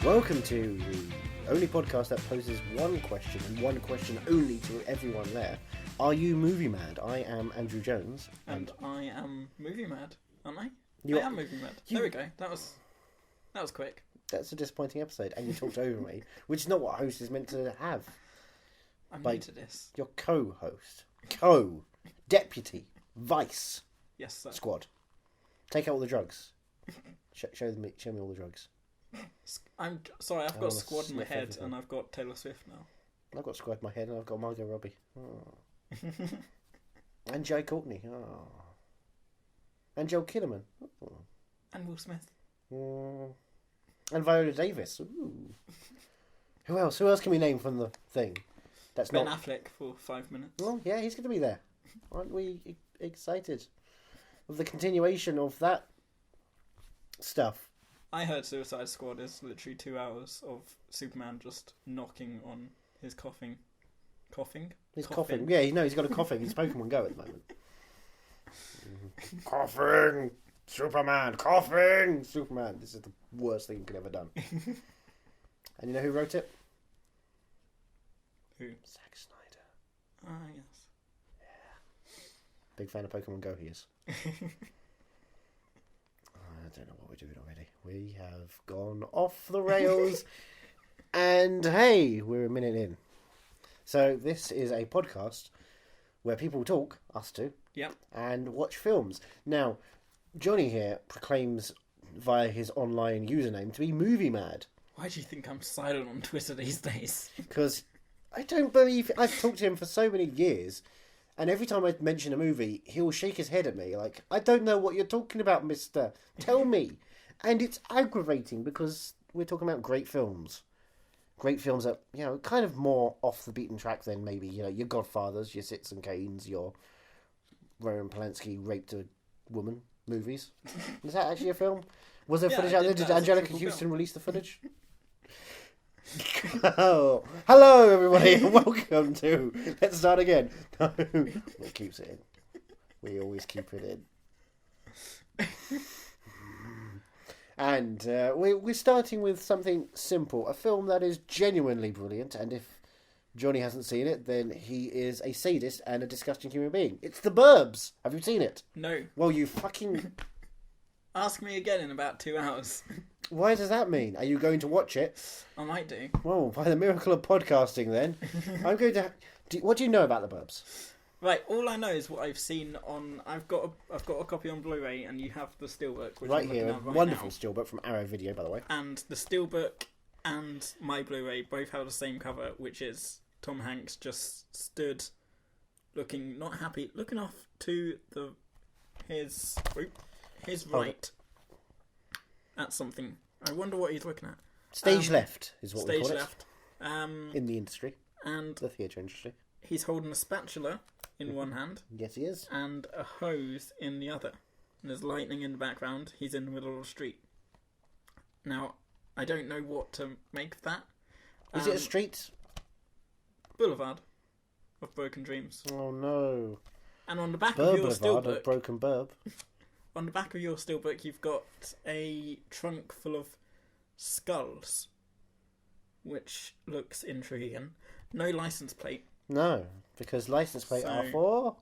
Welcome to the only podcast that poses one question and one question only to everyone there. Are you movie mad? I am Andrew Jones. And I am movie mad, aren't I? I am movie mad. There we go. That was quick. That's a disappointing episode, and you talked over me, which is not what a host is meant to have. I'm new to this. Your co-host. Deputy. Vice. Yes, sir. Squad. Take out all the drugs. Show me all the drugs. I'm sorry, I've got Squad in my head everything. And I've got Taylor Swift now. I've got Squad in my head and I've got Margot Robbie. Oh. And Jai Courtney. Oh. And Joel Kinnaman. Oh. And Will Smith. And Viola Davis. Ooh. Who else? Who else can we name from the thing? That's Ben Affleck for 5 minutes. Well, yeah, he's going to be there. Aren't we excited of the continuation of that stuff? I heard Suicide Squad is literally 2 hours of Superman just knocking on his coughing. He's coughing. Yeah, he's got a coughing. He's Pokemon Go at the moment. Coughing! Superman! Coughing! Superman! This is the worst thing you could ever done. And you know who wrote it? Who? Zack Snyder. Ah, yes. Yeah. Big fan of Pokemon Go, he is. I don't know what we're doing already. We have gone off the rails. And hey, we're a minute in. So this is a podcast where people talk, us two, and watch films. Now, Johnny here proclaims via his online username to be movie mad. Why do you think I'm silent on Twitter these days? Because I don't believe... I've talked to him for so many years, and every time I mention a movie, he'll shake his head at me like, I don't know what you're talking about, mister. Tell me. And it's aggravating because we're talking about great films. Great films that, kind of more off the beaten track than maybe, your Godfathers, your Citizen Kanes, your Roman Polanski raped a woman movies. Is that actually a film? Was there footage out there? Did Angelica Houston release the footage? Oh, hello everybody and welcome to Let's Start Again. No, we keeps it in. We always keep it in. And we're starting with something simple, a film that is genuinely brilliant, and if Johnny hasn't seen it, then he is a sadist and a disgusting human being. It's The Burbs. Have you seen it? No. Well, you fucking... Ask me again in about 2 hours. Why does that mean? Are you going to watch it? I might do. Well, by the miracle of podcasting then, I'm going to... What do you know about The Burbs? Right, all I know is what I've seen on... I've got a copy on Blu-ray, and you have the steelbook. Which right here, a wonderful steelbook from Arrow Video, by the way. And the steelbook and my Blu-ray both have the same cover, which is Tom Hanks just stood, looking not happy, looking off to his right at something. I wonder what he's looking at. Stage left is what we call it. Stage left. In the industry. And the theatre industry. He's holding a spatula in one hand. Yes, he is. And a hose in the other. And there's lightning in the background. He's in the middle of the street. Now, I don't know what to make of that. Is it a street? Boulevard of Broken Dreams. Oh, no. And on the back of your steelbook... of Broken Burb. On the back of your steelbook, you've got a trunk full of skulls, which looks intriguing. No license plate. No, because license plate are for...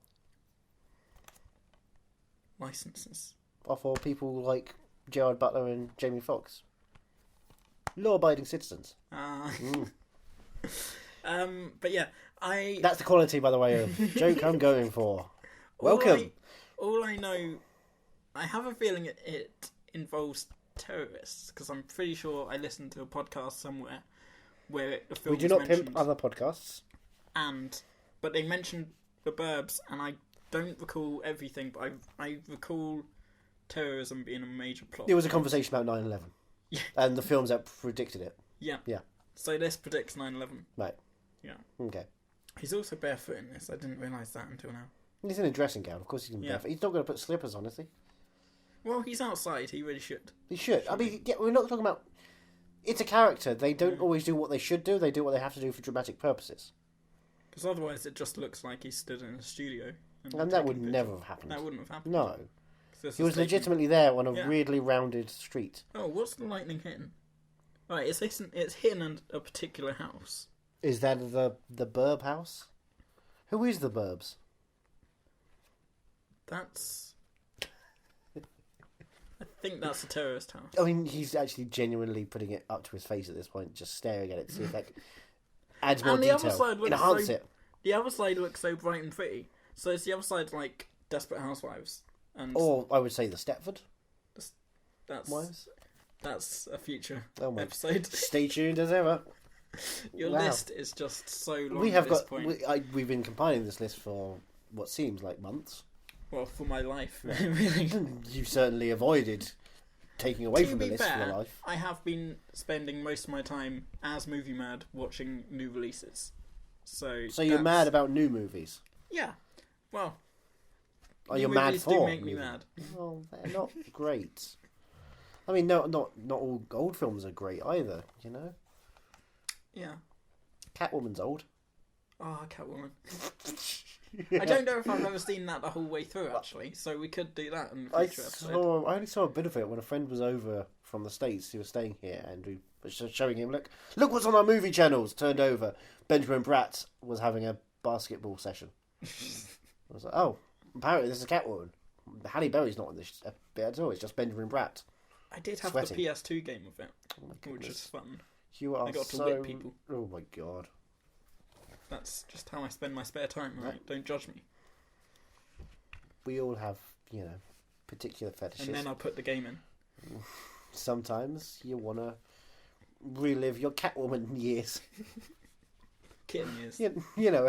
Licenses. Are for people like Gerard Butler and Jamie Foxx. Law-abiding citizens. But yeah, That's the quality, by the way, of joke I'm going for. Welcome. All I know... I have a feeling it involves terrorists, because I'm pretty sure I listened to a podcast somewhere where the film. We do not pimp other podcasts. But they mentioned The Burbs, and I don't recall everything, but I recall terrorism being a major plot. There was a conversation about 9/11. Yeah. And the films that predicted it. Yeah. Yeah. So this predicts 9/11. Right. Yeah. Okay. He's also barefoot in this. I didn't realise that until now. He's in a dressing gown. Of course he's in barefoot. He's not going to put slippers on, is he? Well, he's outside. He really should. He should. I mean, yeah, we're not talking about... It's a character. They don't always do what they should do. They do what they have to do for dramatic purposes. Because otherwise it just looks like he stood in a studio. And that would never have happened. That wouldn't have happened. No. He was legitimately there on a weirdly rounded street. Oh, what's the lightning hitting? Right, it's hitting a particular house. Is that the Burb house? Who is the Burbs? That's... I think that's a terrorist house. I mean, he's actually genuinely putting it up to his face at this point, just staring at it to see if that adds more detail. Other side enhance it. The other side looks so bright and pretty. So it's the other side like Desperate Housewives. Or I would say the Stepford. Wives? That's a future episode. Stay tuned as ever. Your list is just so long. We've been compiling this list for what seems like months. Well, for my life, really. You've certainly avoided taking away from the list for your life. I have been spending most of my time as movie mad watching new releases. So you're mad about new movies? Yeah. Well, you mad for? Do make me mad. Well, they're not great. I mean, not all old films are great either. You know. Yeah. Catwoman's old. Oh, Catwoman. I don't know if I've ever seen that the whole way through, actually, so we could do that in the future episode. I only saw a bit of it when a friend was over from the States who was staying here, and we were showing him, look what's on our movie channels. Turned over, Benjamin Bratt was having a basketball session. I was like, oh, apparently this is Catwoman. Halle Berry's not in this bit at all, it's just Benjamin Bratt. I did have the PS2 game of it, which was fun. I got to whip people. Oh my god. That's just how I spend my spare time, right? Don't judge me. We all have, particular fetishes. And then I'll put the game in. Sometimes you want to relive your Catwoman years. Kitten years.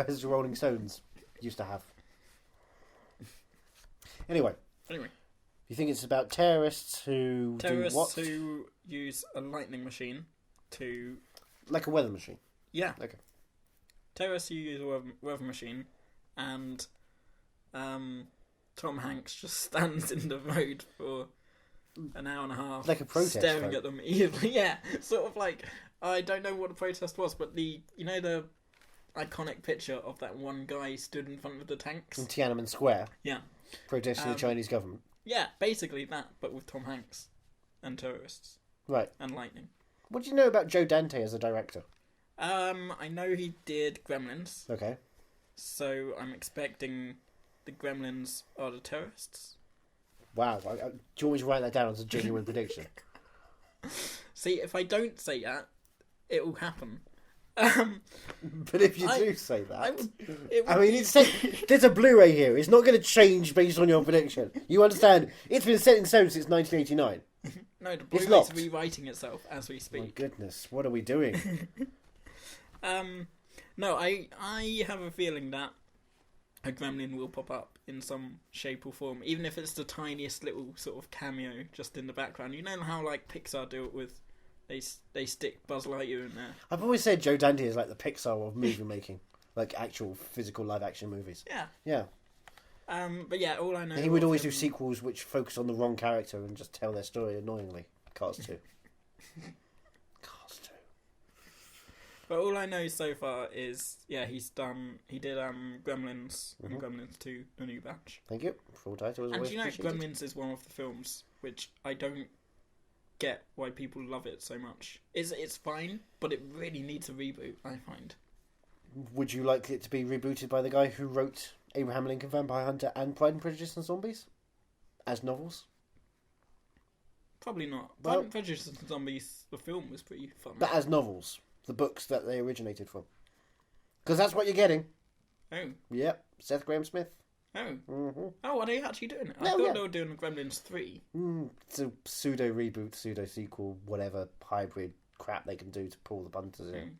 As the Rolling Stones used to have. Anyway. You think it's about terrorists who do what? Who use a lightning machine to... Like a weather machine? Yeah. Okay. Terrorists who use a weather machine, and Tom Hanks just stands in the road for an hour and a half. Like a protest. Staring at them evilly. Yeah, sort of like... I don't know what the protest was, but the iconic picture of that one guy stood in front of the tanks? In Tiananmen Square? Yeah. Protesting the Chinese government? Yeah, basically that, but with Tom Hanks and terrorists. Right. And lightning. What do you know about Joe Dante as a director? I know he did Gremlins. Okay. So I'm expecting the Gremlins are the terrorists. Wow. Do you want me to write that down as a genuine prediction? See, if I don't say that, it will happen. But if you do say that... be... there's a Blu-ray here. It's not going to change based on your prediction. You understand? It's been set in stone since 1989. No, the Blu-ray's rewriting itself as we speak. My goodness, what are we doing? No, I have a feeling that a gremlin will pop up in some shape or form, even if it's the tiniest little sort of cameo just in the background. You know how like Pixar do it with they stick Buzz Lightyear in there. I've always said Joe Dante is like the Pixar of movie making, like actual physical live action movies. Yeah. Yeah. But yeah, all I know. And he would always do sequels which focus on the wrong character and just tell their story annoyingly. Cars 2. Cars 2. But all I know so far is, yeah, he did Gremlins and Gremlins 2, The New Batch. Thank you. Full title is always appreciated. Gremlins is one of the films which I don't get why people love it so much. It's fine, but it really needs a reboot, I find. Would you like it to be rebooted by the guy who wrote Abraham Lincoln, Vampire Hunter and Pride and Prejudice and Zombies? As novels? Probably not. Pride and Prejudice and Zombies, the film was pretty fun. But as novels. The books that they originated from. Because that's what you're getting. Oh. Yep. Seth Grahame-Smith. Oh. Mm-hmm. Oh, are they actually doing it? I thought they were doing Gremlins 3. It's a pseudo-reboot, pseudo-sequel, whatever hybrid crap they can do to pull the punters in.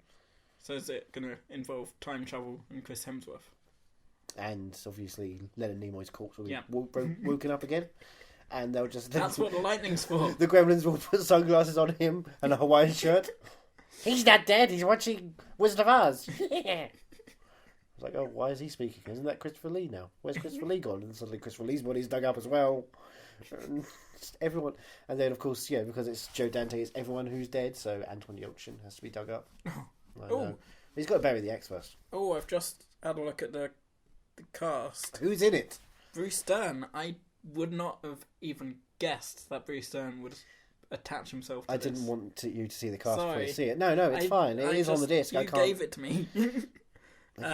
So is it going to involve time travel and Chris Hemsworth? And obviously Leonard Nimoy's corpse will be woken up again. And they'll just... That's what the lightning's for. The Gremlins will put sunglasses on him and a Hawaiian shirt. He's not dead, he's watching Wizard of Oz. Yeah. I was like, oh, why is he speaking? Isn't that Christopher Lee now? Where's Christopher Lee gone? And suddenly Christopher Lee's body's dug up as well. Just everyone. And then, of course, because it's Joe Dante, it's everyone who's dead, so Anton Yelchin has to be dug up. I know. He's got to bury the X first. Oh, I've just had a look at the cast. Who's in it? Bruce Dern. I would not have even guessed that Bruce Dern would attach himself to I this. didn't want you to see the cast before Sorry. you see it. No, it's fine. It is on the disc. You I can't... gave it to me. I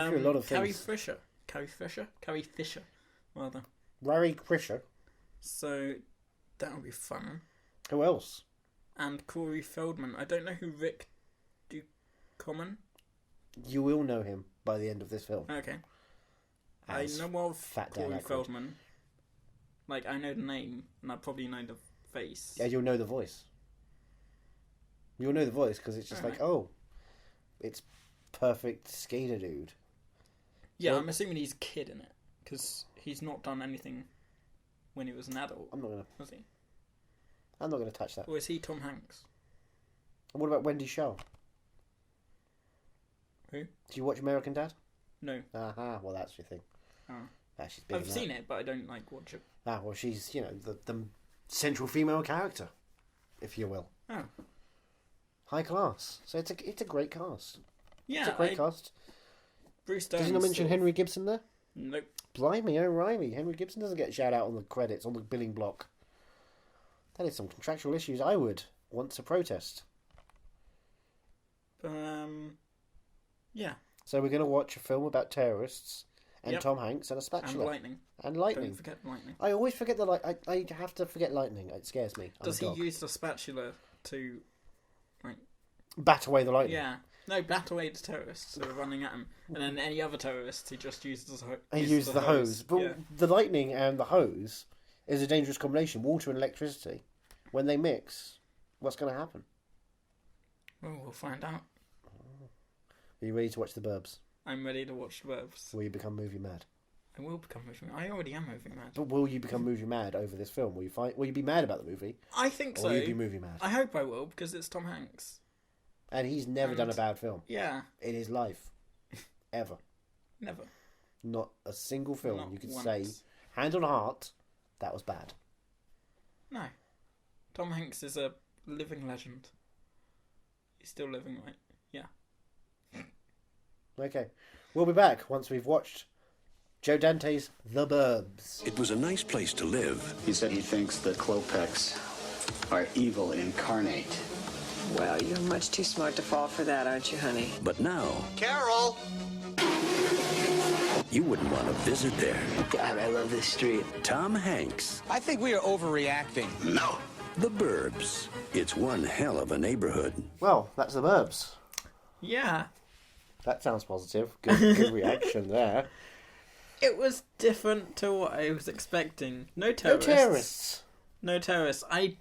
give you a lot of Carrie things. Fisher, rather. Larry Krisher. So that would be fun. Who else? And Corey Feldman. I don't know who Rick Ducommun. You will know him by the end of this film. Okay. As I know of Fat Dan Corey Aykroyd. Feldman. Like, I know the name, and I probably know the face. Yeah, you'll know the voice. You'll know the voice because it's just Alright. it's perfect skater dude. Yeah, So- I'm assuming he's a kid in it, because he's not done anything when he was an adult, I'm not has he? gonna touch that. Or is he Tom Hanks? And what about Wendy Shaw? Who? Do you watch American Dad? No. Aha, well that's your thing. Oh. She's big I've in that. seen it, but I don't, watch it. Well she's, the central female character, if you will. Oh. High class. So it's a great cast. Yeah, It's a great cast. Bruce Dern. Does he not mention Henry Gibson there? Nope. Blimey, O'Reilly. Henry Gibson doesn't get a shout out on the credits, on the billing block. That is some contractual issues I would want to protest. Yeah. So we're going to watch a film about terrorists and Yep. Tom Hanks and a spatula. And lightning. And lightning. Don't forget lightning. I always forget the light. I have to forget lightning. It scares me. I'm Does a he dog. use the spatula to, bat away the lightning? yeah. No, bat away the terrorists who are running at him. And then any other terrorists, he just uses He uses the hose. But Yeah. the lightning and the hose is a dangerous combination. Water and electricity. When they mix, what's going to happen? Well, we'll find out. Are you ready to watch the Burbs? I'm ready to watch the Burbs. Will you become movie mad? I will become moving. I already am moving mad. But will you become movie mad over this film? Will you be mad about the movie? I think Or so. will you be movie mad? I hope I will, because it's Tom Hanks. And he's never done a bad film Yeah, in his life. Ever. never. Not a single film Not you could once. say, hand on heart, that was bad. No. Tom Hanks is a living legend. He's still living, right? Yeah. Okay. We'll be back once we've watched Joe Dante's The Burbs. It was a nice place to live. He said he thinks the Klopeks are evil incarnate. Well, you're much too smart to fall for that, aren't you, honey? But now, Carol! you wouldn't want to visit there. God, I love this street. Tom Hanks, I think we are overreacting. no. The Burbs. It's one hell of a neighborhood. Well, that's The Burbs. Yeah. That sounds positive. Good reaction there. It was different to what I was expecting. No No terrorists. terrorists. No terrorists. I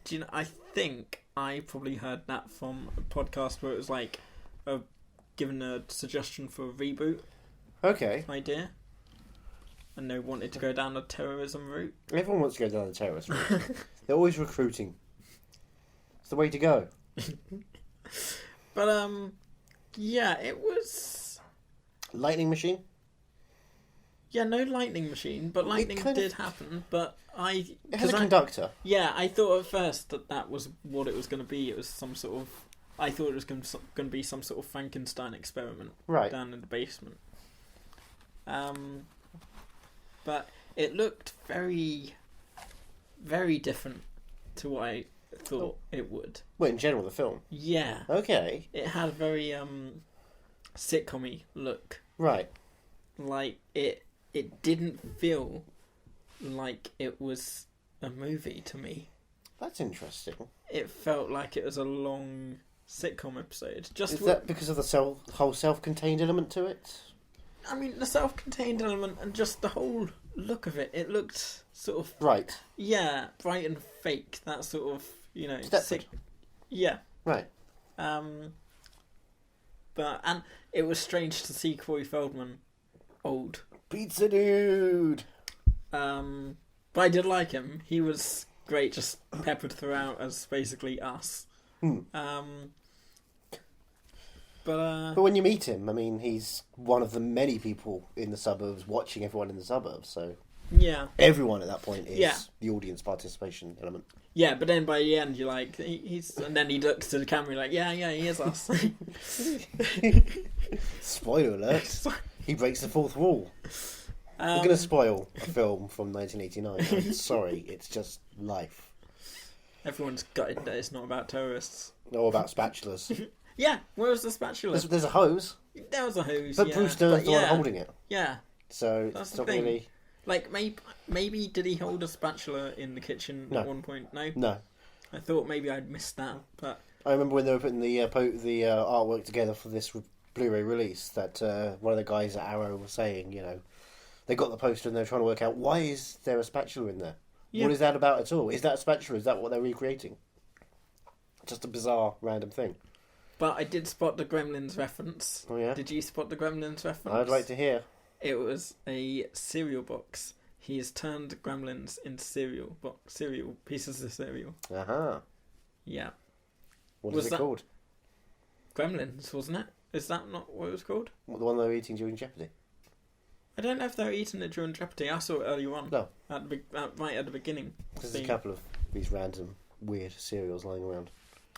think I probably heard that from a podcast where it was like given a suggestion for a reboot Okay. idea, and they wanted to go down the terrorism route. Everyone wants to go down the terrorist route. They're always recruiting. It's the way to go. But yeah, it was Lightning machine? no lightning machine, but lightning kind of- did happen. But It has a conductor. I thought at first that was what it was going to be. It was some sort of. I thought it was going to be some sort of Frankenstein experiment Right. down in the basement. But it looked very, very different to what I thought it would. Well, in general, the film. Yeah, Okay. it had a very sitcom-y look. Right. Like it didn't feel like it was a movie to me. That's interesting. It felt like it was a long sitcom episode. Is that because of the whole self-contained element to it? I mean, the self-contained element and just the whole look of it. It looked sort of Right. bright and fake. That sort of Stepford. sick. Yeah. Right. But it was strange to see Corey Feldman old. Pizza dude. But I did like him. He was great, just peppered throughout as basically us. But when you meet him, I mean, he's one of the many people in the suburbs watching everyone in the suburbs, so... Yeah. Everyone at that point is Yeah. the audience participation element. Yeah, but then by the end, you're like, he's... And then he looks to the camera like, yeah, he is us. Spoiler alert. He breaks the fourth wall. We're going to spoil a film from 1989. I'm sorry, it's just life. Everyone's gutted that it's not about terrorists. No, about spatulas. Yeah, where was the spatula? There's a hose, There was a hose, but yeah. Bruce Dern's the one yeah. holding it. Yeah. So That's it's the not thing. really... Like, maybe did he hold a spatula in the kitchen No. at one point? No? No. I thought maybe I'd missed that, but... I remember when they were putting the artwork together for this Blu-ray release, that one of the guys at Arrow was saying, you know, they got the poster and they're trying to work out, why is there a spatula in there? Yeah. What is that about at all? Is that a spatula? Is that what they're recreating? Just a bizarre, random thing. But I did spot the Gremlins reference. Oh, yeah? Did you spot the Gremlins reference? I'd like to hear. It was a cereal box. He has turned Gremlins into cereal pieces of cereal. Aha. Yeah. What Was is it that- called? Gremlins, wasn't it? Is that not what it was called? What, the one they were eating during Jeopardy? I don't know if they were eating it during Jeopardy. I saw it earlier on. No. Right at the beginning. There's a couple of these random, weird cereals lying around.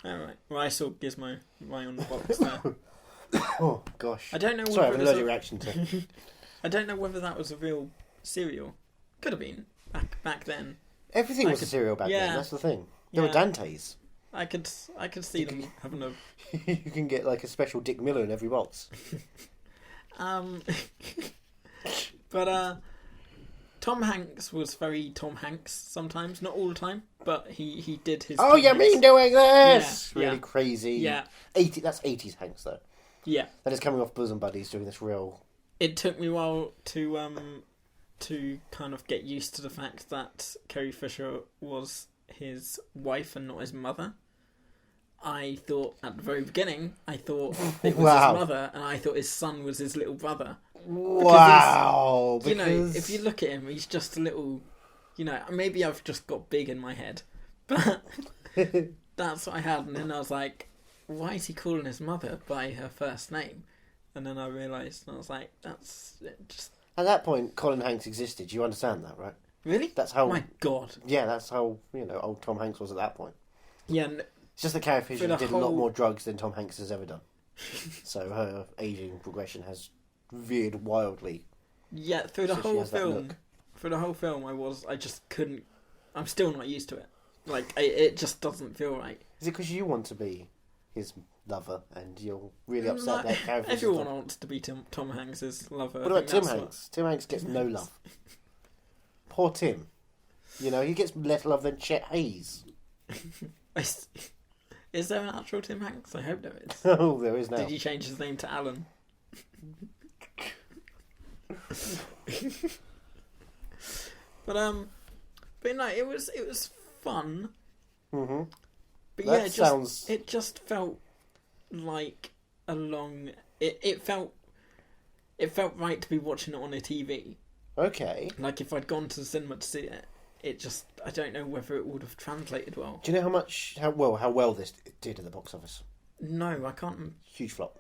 Alright. Well, I saw Gizmo right on the box there. Oh, gosh. I don't know Sorry, I have whether an it was allergic a- reaction to I don't know whether that was a real cereal. Could have been back then. Everything I was a could- cereal back yeah. then, that's the thing. There were Yeah. Dantes. I could see them having a You can get like a special Dick Miller in every box. But Tom Hanks was very Tom Hanks sometimes, not all the time, but he did his. Oh, Tom you Hanks. mean doing this? Yeah, Really yeah. crazy. Yeah. 80, that's 80s Hanks, though. Yeah. That is coming off Bosom Buddies doing this real... It took me a while to kind of get used to the fact that Carrie Fisher was his wife and not his mother. I thought at the very beginning, it was Wow. his mother, and I thought his son was his little brother. Wow! You know, if you look at him, he's just a little. You know, maybe I've just got big in my head, but that's what I had. And then I was like, why is he calling his mother by her first name? And then I realised, and I was like, that's just At that point, Colin Hanks existed. You understand that, right? really. That's how... My God. Yeah, that's how, old Tom Hanks was at that point. Yeah. It's just that Carrie Fisher the did a lot whole- more drugs than Tom Hanks has ever done. So her aging progression has veered wildly. Yeah. Through the So she whole has that film, look. I just couldn't. I'm still not used to it. Like it just doesn't feel right. Is it because you want to be his lover and you're really upset that Carrie Fisher's Everyone not- wants to be Tom Hanks's lover. What I about think Tim that's Hanks? Tim Hanks gets no love. Poor Tim. He gets less love than Chet Hayes. Is there an actual Tim Hanks? I hope there is. Oh, there is now. Did you change his name to Alan? but no, it was fun. Mm-hmm. But That yeah, sounds- it just felt like a long. It felt right to be watching it on a TV. Okay. Like if I'd gone to the cinema to see it, I don't know whether it would have translated well. Do you know how well this did at the box office? No, I can't. Huge flop.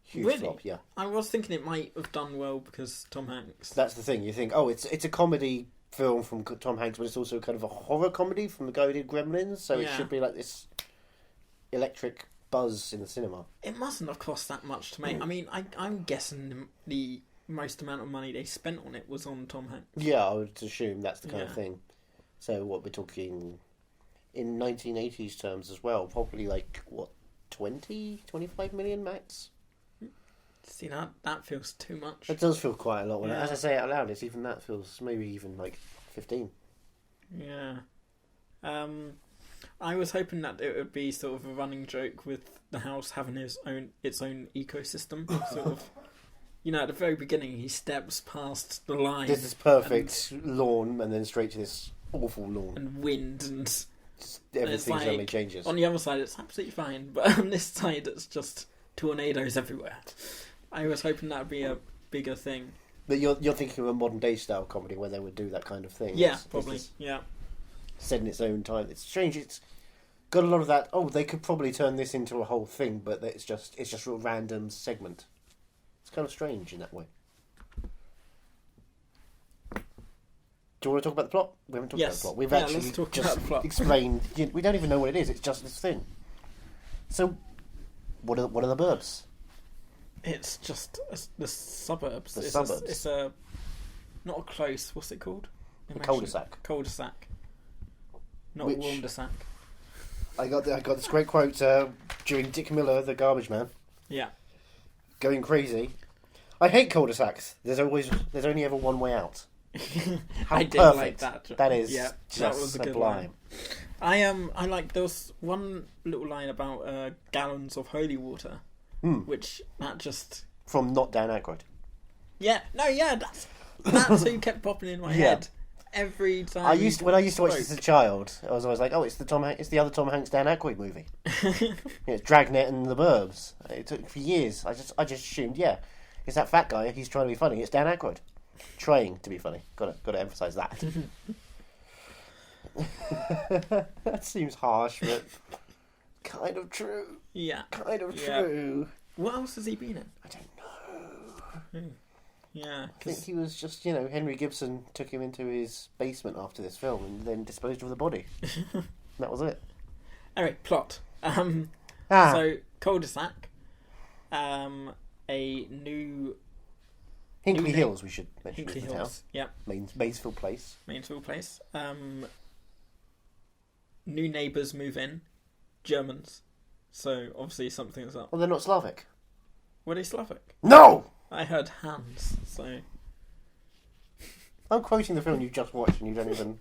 Huge Really? flop, yeah. I was thinking it might have done well because Tom Hanks. That's the thing. You think, it's a comedy film from Tom Hanks, but it's also kind of a horror comedy from the guy who did Gremlins, so it Yeah. should be like this electric buzz in the cinema. It mustn't have cost that much to make. I mean, I'm guessing the most amount of money they spent on it was on Tom Hanks. Yeah, I would assume that's the kind of Yeah. thing. So what we're talking in 1980s terms as well, probably like, 25 million max? See, that feels too much. It does feel quite a lot. Yeah. As I say it out loud, it's even that feels maybe even like 15. Yeah. I was hoping that it would be sort of a running joke with the house having its own ecosystem. Sort of, at the very beginning, he steps past the line. There's this perfect lawn and then straight to this awful lawn. and wind and Just it's everything like, suddenly changes. on the other side, it's absolutely fine, but on this side, it's just tornadoes everywhere. I was hoping that would be a bigger thing. But you're thinking of a modern day style comedy where they would do that kind of thing. Yeah, It's probably. just Yeah. set in its own time. It's strange. It's got a lot of that. Oh, they could probably turn this into a whole thing, but it's just a random segment. It's kind of strange in that way. Do Do you want to talk about the plot? We haven't talked about Yes. the plot. We've Yeah, actually let's talk just about the plot. explained. We don't even know what it is. It's just this thing. So, what are the Burbs? It's just the suburbs. The it's suburbs. It's a not a close. What's it called? A cul-de-sac. Cul-de-sac. Not Which- a warm-de-sac. I got this great quote during Dick Miller, the garbage man, Yeah. going crazy. I hate cul-de-sacs. There's only ever one way out. How I did perfect. like that. That is Yeah, just that was a good sublime. line. I like there was one little line about gallons of holy water, which that just From not Dan Aykroyd. that's who kept popping in my Yeah. head every time. When I used to watch spoke. this as a child, I was always like, oh, it's the other Tom Hanks Dan Aykroyd movie. It's Dragnet and the Burbs. It took for years. I just assumed, yeah, it's that fat guy. He's trying to be funny. It's Dan Aykroyd, trying to be funny. Got to emphasise that. That seems harsh, but kind of true. Yeah. Kind of Yeah. true. What else has he been in? I don't know. Yeah. I think he was just, Henry Gibson took him into his basement after this film and then disposed of the body. That was it. Anyway, plot. Ah. So cul-de-sac. A new Hinkley New Hills, we should mention. Hinkley is the town. Hills. Yep. Maysfield Place. Mainsville Place. New neighbours move in. Germans. So obviously something's up. Well, they're not Slavic. Were they Slavic? No! I heard Hans. So I'm quoting the film you just watched and you don't even...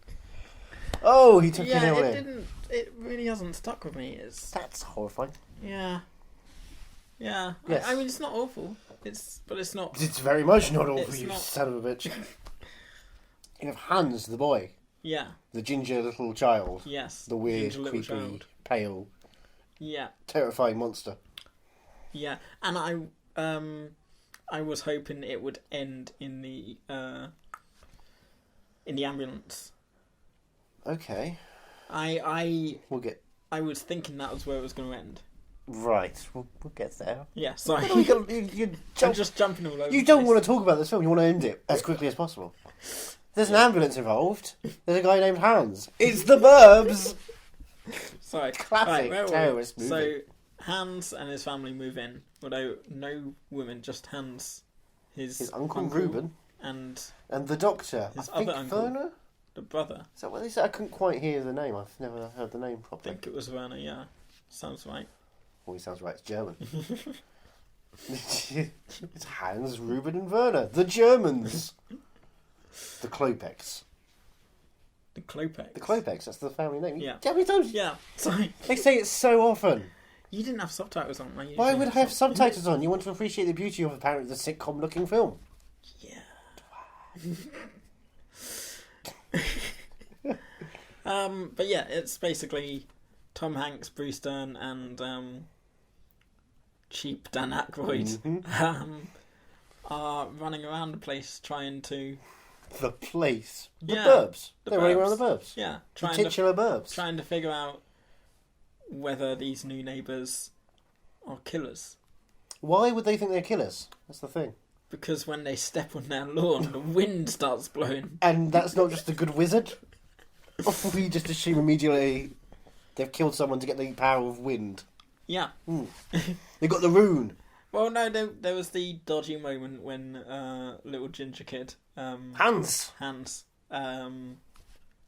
Oh, he took yeah, it away. it didn't. It really hasn't stuck with me. It's That's horrifying. yeah. Yes. I mean, it's not awful. But it's not. It's very much not awful, It's you not- son of a bitch. You have Hans, the boy. Yeah. The ginger little child. Yes. The weird, ginger little creepy, child. pale, Yeah. terrifying monster. Yeah. And I was hoping it would end in the ambulance. Okay. I We'll get... was thinking that was where it was going to end. Right. We'll get there. Yeah. Sorry. You I'm jump... just jumping all over. You don't want to talk about this film. You want to end it as quickly as possible. There's an ambulance involved. There's a guy named Hans. It's the Burbs. Sorry. Classic where were we? terrorist movie. So Hans and his family move in, although no woman, just Hans, his uncle Reuben, and the doctor. His I think other uncle. Werner. the brother. Is that what they said? I couldn't quite hear the name. I've never heard the name I properly. think it was Werner. Yeah, sounds right. Oh, he sounds right. It's German. It's Hans, Reuben, and Werner, the Germans. The Klopex. The Klopex. The Klopex. That's the family name. Yeah. How many times? Yeah. Sorry, They say it so often. you didn't have subtitles on. I Why usually would I have subtitles on? You want to appreciate the beauty of apparently the sitcom-looking film. Yeah. But yeah, it's basically Tom Hanks, Bruce Dern, and cheap Dan Aykroyd are running around the place trying to The place. The Yeah, Burbs. the They're running around Burbs. the Burbs. yeah The trying to titular Burbs. trying to figure out whether these new neighbours are killers. Why would they think they're killers? That's the thing. Because when they step on their lawn, the wind starts blowing. And that's not just a good wizard? We just assume immediately they've killed someone to get the power of wind. Yeah. They got the rune. Well, no, there was the dodgy moment when little ginger kid Hans.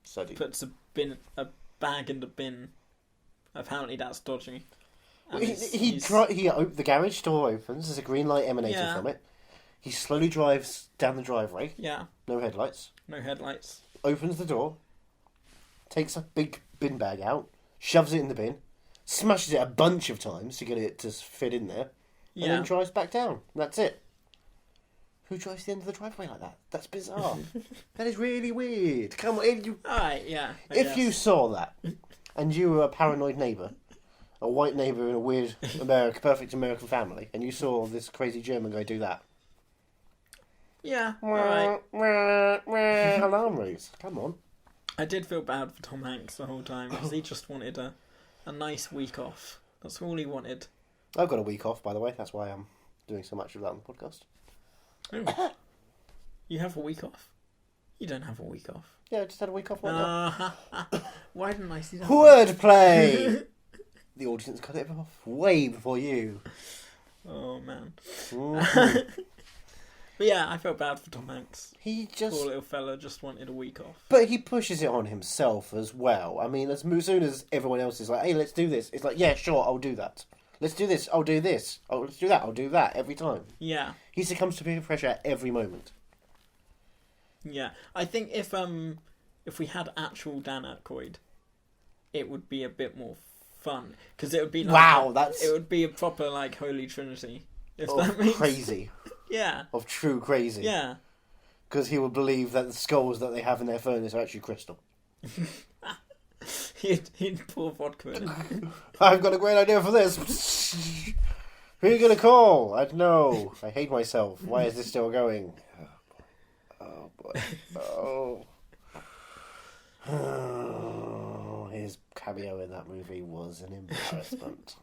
Soddy. puts a bag in the bin. Apparently, that's dodgy. And The garage door opens. There's a green light emanating Yeah. from it. He slowly drives down the driveway. Yeah, No headlights. no headlights. Opens the door. Takes a big bin bag out. Shoves it in the bin. Smashes it a bunch of times to get it to fit in there. And Yeah. then drives back down. That's it. Who drives to the end of the driveway like that? That's bizarre. That is really weird. Come on, Alright, yeah. I if guess. you saw that, and you were a paranoid neighbour, a white neighbour in a weird perfect American family, and you saw this crazy German guy do that, Yeah, alright. alarm rings. Come on. I did feel bad for Tom Hanks the whole time because he just wanted a nice week off. That's all he wanted. I've got a week off, by the way. That's why I'm doing so much of that on the podcast. Oh. You have a week off? You don't have a week off. Yeah, I just had a week off. Why not? Why didn't I see that? Wordplay! The audience got it off way before you. Oh, man. Mhm. But yeah, I felt bad for Tom Hanks. He just... Poor little fella just wanted a week off. But he pushes it on himself as well. I mean, as soon as everyone else is like, hey, let's do this, it's like, yeah, sure, I'll do that. Let's do this, I'll do this. Oh, let's do that, I'll do that, every time. Yeah. He succumbs to peer pressure at every moment. Yeah. I think if we had actual Dan Aykroyd, it would be a bit more fun. Because it would be like... Wow, that's... It would be a proper, like, Holy Trinity. If Of that means... crazy. Yeah. Of true crazy. Yeah. Because he would believe that the skulls that they have in their furnace are actually crystal. He'd pour vodka in it. I've got a great idea for this. Who are you going to call? I don't know. I hate myself. Why is this still going? Oh, boy. Oh. His cameo in that movie was an embarrassment.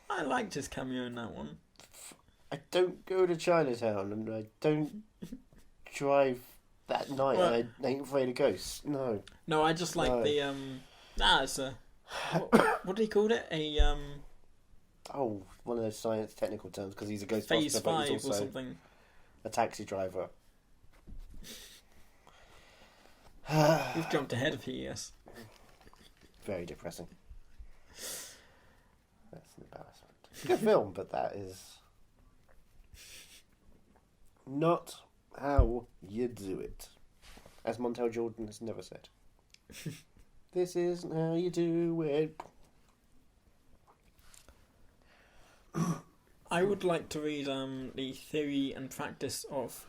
I liked his cameo in that one. I don't go to Chinatown and I don't drive that night Well, and I ain't afraid of ghosts. No. No, I just like No. the it's a what did he call it? A Oh, one of those science technical terms because he's a phase ghostbuster, but 5 he's or also something. a taxi driver. We've jumped ahead a few years. Very depressing. That's an embarrassment. Good film, but that is not how you do it. As Montel Jordan has never said. This isn't how you do it. I would like to read the theory and practice of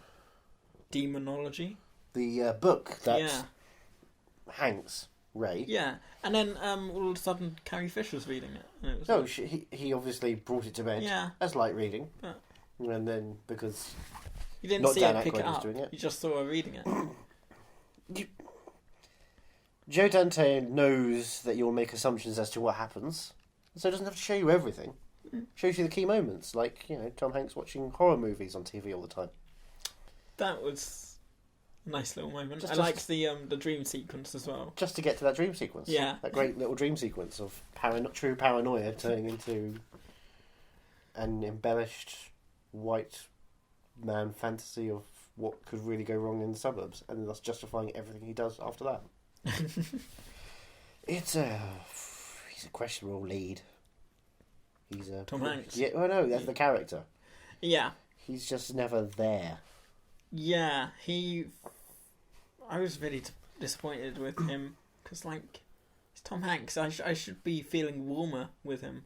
demonology. The book that Yeah. Hanks, Ray. Yeah, and then all of a sudden Carrie Fisher's reading it. And it was No, like, he obviously brought it to bed Yeah. as light reading. But- And then, because you didn't not see Dan her pick Aykroyd it was up. doing it. You just saw her reading it. Joe Dante knows that you'll make assumptions as to what happens, so it doesn't have to show you everything. Shows you the key moments, like, Tom Hanks watching horror movies on TV all the time. That was a nice little moment. Just- I liked the dream sequence as well. Just to get to that dream sequence. Yeah. That great little dream sequence of true paranoia turning into an embellished white man fantasy of what could really go wrong in the suburbs, and thus justifying everything he does after that. He's a questionable lead. He's a Tom Hanks. Yeah, well, no, that's the character. Yeah. He's just never there. Yeah, I was really disappointed with him because, like, it's Tom Hanks. I should be feeling warmer with him,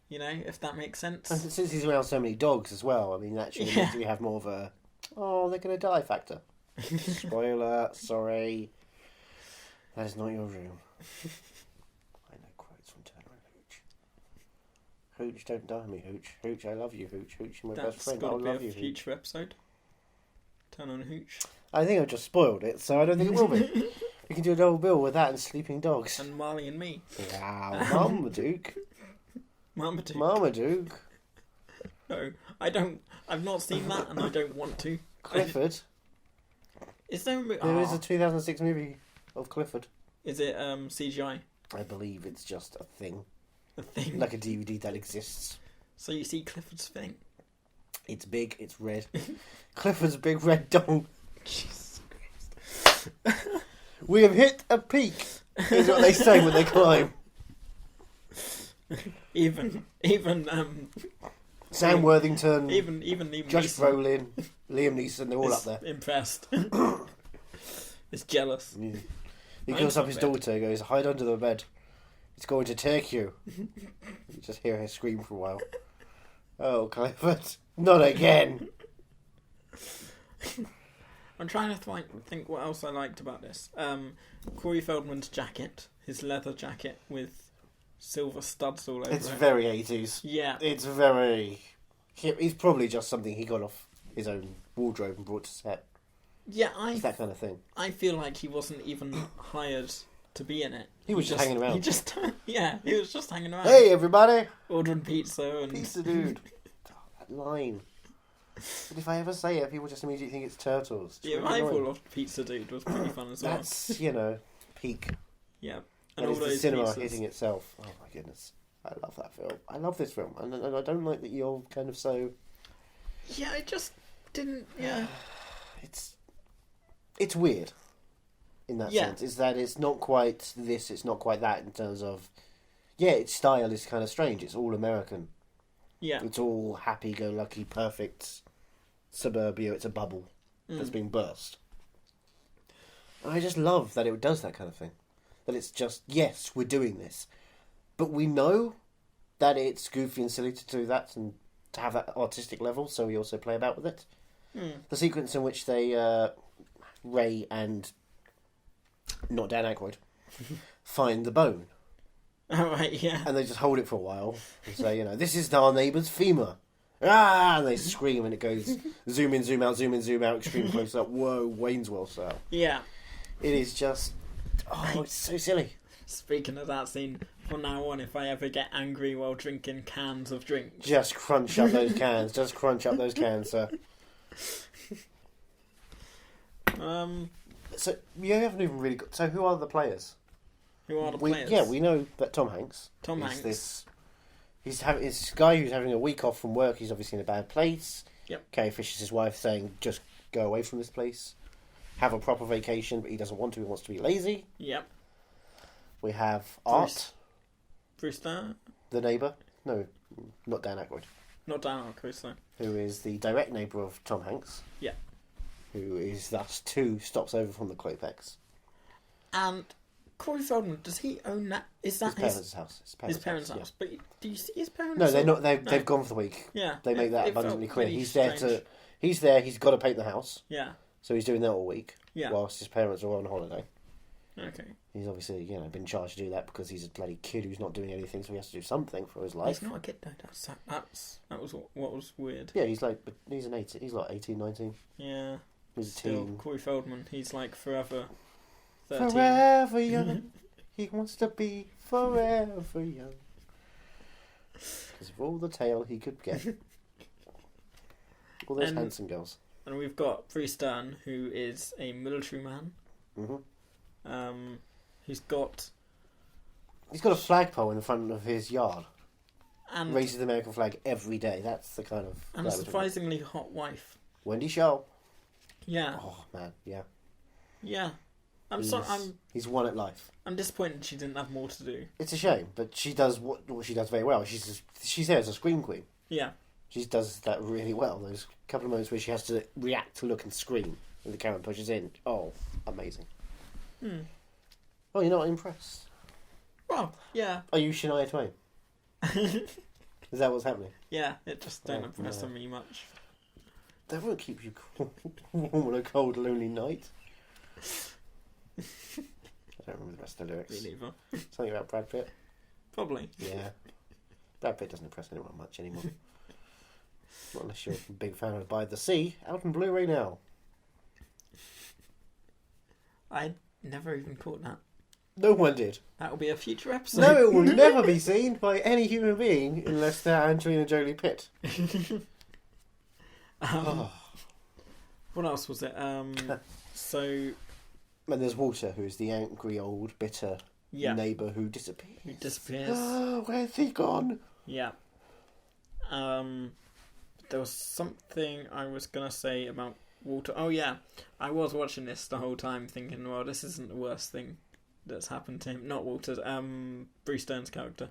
if that makes sense. And since he's around so many dogs as well, I mean, actually, Yeah. we have more of a they're gonna die factor. Spoiler, sorry. That is not your room. I know quotes from Turner and Hooch. Hooch, don't die on me, Hooch. Hooch, I love you, Hooch. Hooch, you're my best That's friend. got I to love be you, a Hooch. future episode. Turn on Hooch. I think I've just spoiled it, so I don't think it will be. You can do a double bill with that and Sleeping Dogs. And Marley and Me. Wow, Marmaduke. Marmaduke. Marmaduke. No, I don't. I've not seen that, and I don't want to. Clifford. Is there a movie? There is a 2006 movie of Clifford. Is it CGI? I believe it's just a thing. A thing. Like a DVD that exists. So you see Clifford's thing. It's big, it's red. Clifford's big red dog. Jesus. We have hit a peak, is what they say when they climb. Even Sam Worthington, even Josh Neeson Brolin, Liam Neeson, they're all is up there. impressed. Is jealous. He calls up his daughter, he goes, hide under the bed. It's going to take you. You just hear her scream for a while. Oh, Clifford, not again. I'm trying to think what else I liked about this. Corey Feldman's jacket, his leather jacket with silver studs all over It's it. very 80s. Yeah. It's very... He's probably just something he got off his own wardrobe and brought to set. Yeah, It's that kind of thing. I feel like he wasn't even hired to be in it. He was just hanging around. He was just hanging around. Hey, everybody! Ordering pizza and... Pizza dude. Oh, that line. But if I ever say it, people just immediately think it's turtles. It's The really arrival annoying. of Pizza Dude was pretty fun as well. That's, peak. Yeah. And all it's the those cinema pizzas. hitting itself. Oh my goodness. I love that film. I love this film. And I don't like that you're kind of so... Yeah, I just didn't... Yeah. It's weird. In that Yeah. sense. Is that it's not quite this, it's not quite that in terms of... Yeah, its style is kind of strange. It's all American. Yeah. It's all happy-go-lucky, perfect suburbia. It's a bubble that's been burst. And I just love that it does that kind of thing. That it's just, yes, we're doing this. But we know that it's goofy and silly to do that and to have that artistic level, so we also play about with it. The sequence in which they, Ray and, not Dan Aykroyd, find the bone. All right, yeah. And they just hold it for a while and say, this is our neighbour's femur. Ah! And they scream and it goes zoom in, zoom out, extreme close up. Whoa, Wayne's World style. Yeah. It is just... Oh, it's so silly. Speaking of that scene, from now on, if I ever get angry while drinking cans of drink... Just crunch up those cans. Just crunch up those cans, sir. So, you haven't even really got... So, who are the players? Who are the players? Yeah, we know that Tom Hanks. Tom is Hanks. He's this guy who's having a week off from work. He's obviously in a bad place. Yep. Carrie Fisher's his wife saying, just go away from this place. Have a proper vacation, but he doesn't want to. He wants to be lazy. Yep. We have Art, Brewster. the neighbour. No, not Dan Aykroyd. Not Dan Aykroyd, though. Who is the direct neighbour of Tom Hanks. Yeah. Who is thus 2 stops over from the Klopex. And Corey Feldman, does he own that? Is that His parents' house. his parents' house? yeah. But do you see his parents? No, they're or- not. No. They've gone for the week. Yeah. They make that it felt abundantly clear. really He's there strange. He's there. He's got to paint the house. Yeah. So he's doing that all week. Yeah. Whilst his parents are on holiday. Okay. He's obviously, been charged to do that because he's a bloody kid who's not doing anything, so he has to do something for his life. He's not a kid, though. That was what was weird. Yeah, he's like 18. He's like 18, 19. Yeah. He's a Still, teen. Corey Feldman, he's like forever 13. Forever young. He wants to be forever young. Because of all the tail he could get. All those And- handsome girls. And we've got Bruce Dern, who is a military man. Mm-hmm. He's got... He's got a flagpole in the front of his yard. And, Raises the American flag every day. That's the kind of... and guy a we're talking about. surprisingly hot wife. Wendy Shaw. Yeah. Oh, man, yeah. Yeah. He's won at life. I'm disappointed she didn't have more to do. It's a shame, but she does what she does very well. She's there as a scream queen. Yeah. She does that really well. Those couple of moments where she has to react, look, and scream, and the camera pushes in. Oh, amazing. Oh, you're not impressed? Well, yeah. Are you Shania Twain? Is that what's happening? Yeah, it just don't Oh, impress no. me much. That won't keep you warm on a cold, lonely night. I don't remember the rest of the lyrics. Me neither. Something about Brad Pitt. Probably. Yeah. Brad Pitt doesn't impress anyone much anymore. Not unless you're a big fan of By the Sea. Out on Blu-ray now. I never even caught that. No one did. That'll be a future episode. No, it will never be seen by any human being unless they're Angelina Jolie Pitt. What else was it? So And there's Walter, who is the angry, old, bitter yeah, neighbour who disappears. who disappears. Oh, where's he gone? Yeah. There was something I was gonna say about Walter. Oh yeah, I was watching this the whole time thinking, well, this isn't the worst thing that's happened to him. Not Walter's. Bruce Dern's character,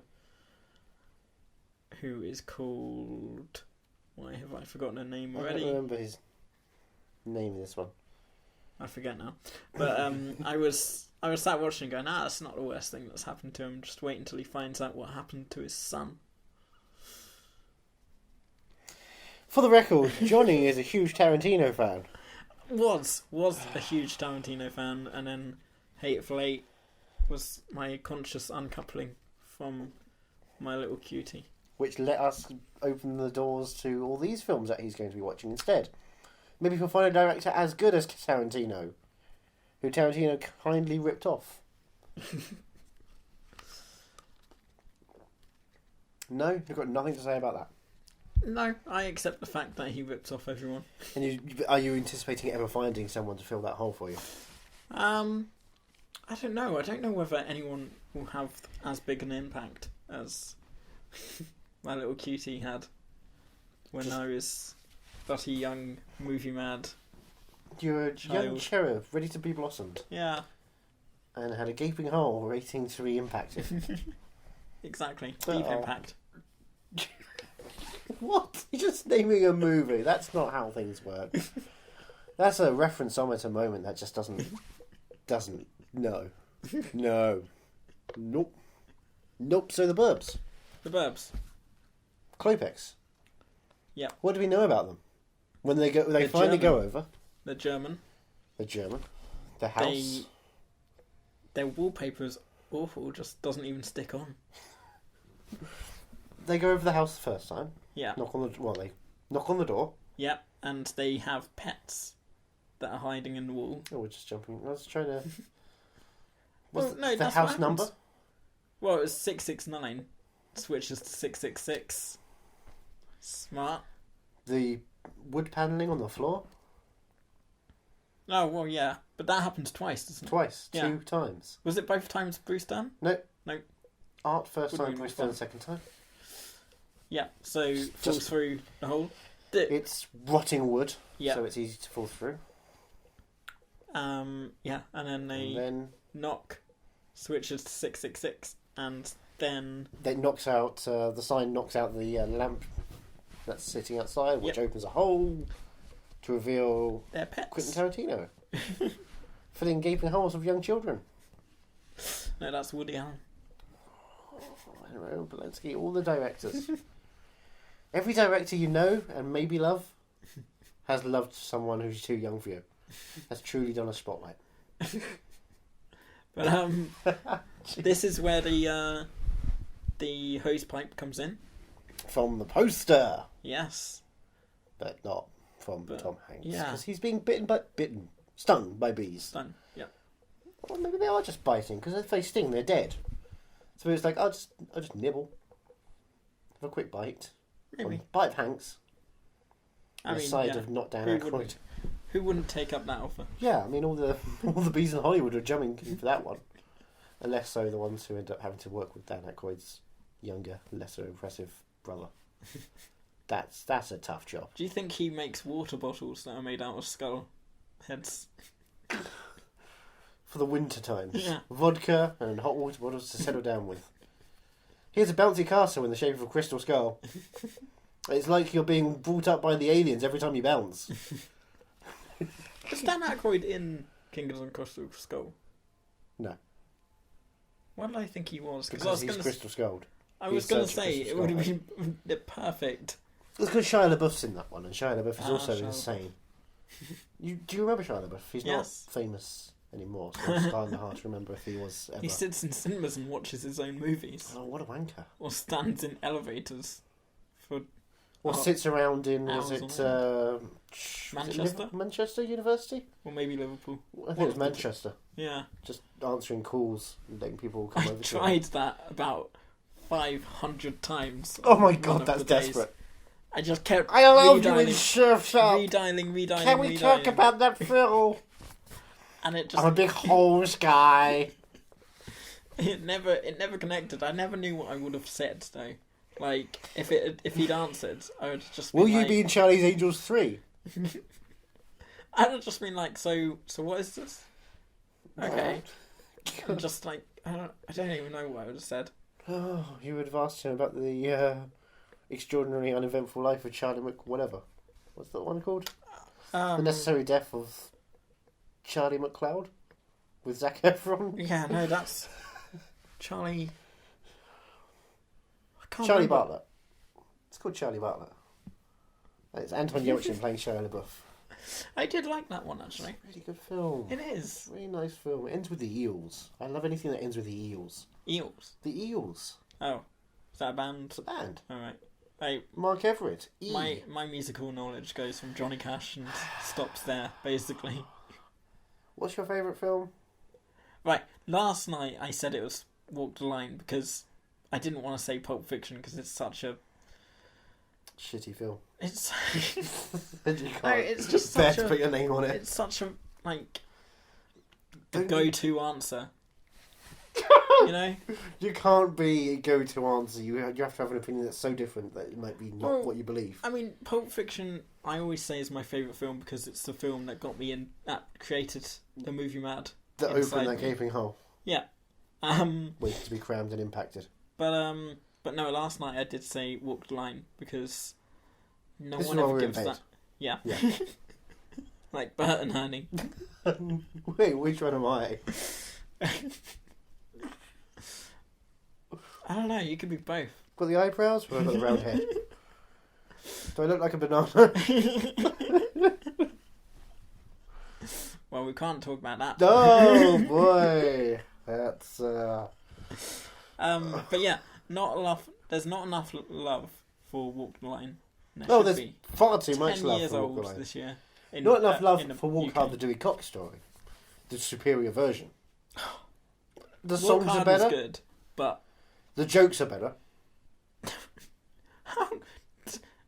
who is called. Why have I forgotten her name I already? don't remember his name in this one. I forget now. But I was sat watching going, that's not the worst thing that's happened to him. Just wait until he finds out what happened to his son. For the record, Johnny is a huge Tarantino fan. Was a huge Tarantino fan, and then Hateful Eight was my conscious uncoupling from My Little Cutie. Which let us open the doors to all these films that he's going to be watching instead. Maybe he'll find a director as good as Tarantino, who Tarantino kindly ripped off. No, you've got nothing to say about that. No, I accept the fact that he rips off everyone. And are you anticipating ever finding someone to fill that hole for you? I don't know. I don't know whether anyone will have as big an impact as my little cutie had when I was but a young movie mad. You're a Child. young cherub ready to be blossomed Yeah, and had a gaping hole waiting to be impacted. exactly. Oh. Deep impact. What? You're just naming a movie. That's not how things work. That's a reference-ometer moment that just doesn't. No. Nope. So the Burbs. The Burbs. Klopex. Yeah. What do we know about them? When they finally German. go over. They're German. The German. The house. Their wallpaper is awful. Just doesn't even stick on. They go over the house the first time. Yeah. They knock on the door. Yeah, and they have pets that are hiding in the wall. Oh, we're just jumping. I was trying to. Well, no, the that's house what number? happens. Well, it was 669. Switches to 666. Smart. The wood panelling on the floor? Oh, well, yeah. But that happens twice, doesn't it? Twice. Yeah. 2 times. Was it both times Bruce Dern? No. No. Art first Wouldn't time, be Bruce my Dern fault. second time. Yeah, so falls through the hole. It's rotting wood, Yeah. so it's easy to fall through. Yeah, and then they And then knock, switches to 666, and then... it knocks out, the sign knocks out the lamp that's sitting outside, which Yep. opens a hole to reveal They're pets. Quentin Tarantino. Filling gaping holes of young children. No, that's Woody Allen. I don't know, Polanski, all the directors. Every director you know and maybe love has loved someone who's too young for you. Has truly done a spotlight. But this is where the hose pipe comes in. From the poster, Yes. but not from Tom Hanks. yeah. Because he's being stung by bees. Done. Yeah. Well, maybe they are just biting, because if they sting, they're dead. So it's like, I'll just nibble. Have a quick bite. Maybe. Bite of Hanks. I On the mean, side yeah. of not Dan Who Aykroyd. wouldn't? Who wouldn't take up that offer? Yeah, I mean, all the bees in Hollywood are jumping for that one. And less so the ones who end up having to work with Dan Aykroyd's younger, lesser impressive brother. That's a tough job. Do you think he makes water bottles that are made out of skull heads? For the winter times. Yeah. Vodka and hot water bottles to settle down with. Here's a bouncy castle in the shape of a crystal skull. It's like you're being brought up by the aliens every time you bounce. Was Dan Aykroyd in Kingdom of Crystal Skull? No. Why did I think he was? Because he's crystal skulled. I was going to say, it would have been perfect. It's because Shia LaBeouf's in that one, and Shia LaBeouf is also Shia insane. Do you remember Shia LaBeouf? He's Yes. not famous anymore, so it's kind of hard to remember if he was ever. He sits in cinemas and watches his own movies. Oh, what a wanker. Or stands in elevators for... Or sits around in, was hours it, on Manchester? Manchester University? Or maybe Liverpool. I think it was Manchester. Yeah. Just answering calls and letting people come I over to tried that about 500 times. Oh my on god, one of that's the days. desperate. I just kept I love you in redialing, Surfshark. redialing. Can we talk about that film? And it just I'm a big holes guy. it never connected. I never knew what I would have said though. Like if he'd answered, I would just Will been you like, be in Charlie's Angels 3? I'd have just been like, so what is this? Okay. And just like I don't even know what I would have said. Oh, you would have asked him about the extraordinary uneventful life of Charlie whatever. What's that one called? The Necessary Death of Charlie McCloud with Zac Efron. Yeah, no, that's Charlie. I can't Charlie remember. Bartlett. It's called Charlie Bartlett. It's Anton Yelchin playing Shia LaBeouf. I did like that one actually. Really good film. It is. Really nice film. It ends with the eels. I love anything that ends with the eels. Eels. The Eels. Oh, is that a band? It's a band. All right. Hey, Mark Everett. E. my musical knowledge goes from Johnny Cash and stops there basically. What's your favourite film? Right. Last night I said it was Walk the Line because I didn't want to say Pulp Fiction because it's such a Shitty film. It's You can't no, it's just bear such to a. put your name on it. It's such a like a Don't- go-to answer. You know. You can't be a go-to answer. You have to have an opinion that's so different that it might be not Well, what you believe. I mean, Pulp Fiction, I always say is my favourite film because it's the film that got me in, that created the movie mad. That inside opened that me. gaping hole, Yeah. waiting to be crammed and impacted. But no, last night I did say Walk the Line because no This is one why ever we're in gives bed. that. Yeah. Yeah. Like Bert and Ernie. Wait, which one am I? I don't know, you could be both. Got the eyebrows, or I've got the round head? Do I look like a banana? Well, we can't talk about that. Oh boy, that's But yeah, not enough. There's not enough love for Walk the Line. There Oh, should there's be. far too 10 much love years for Walk old the Line. this year. Not enough love in for Walk UK. Hard, the Dewey Cox story. The superior version. The Walk songs are Hard was better. good, but The jokes are better.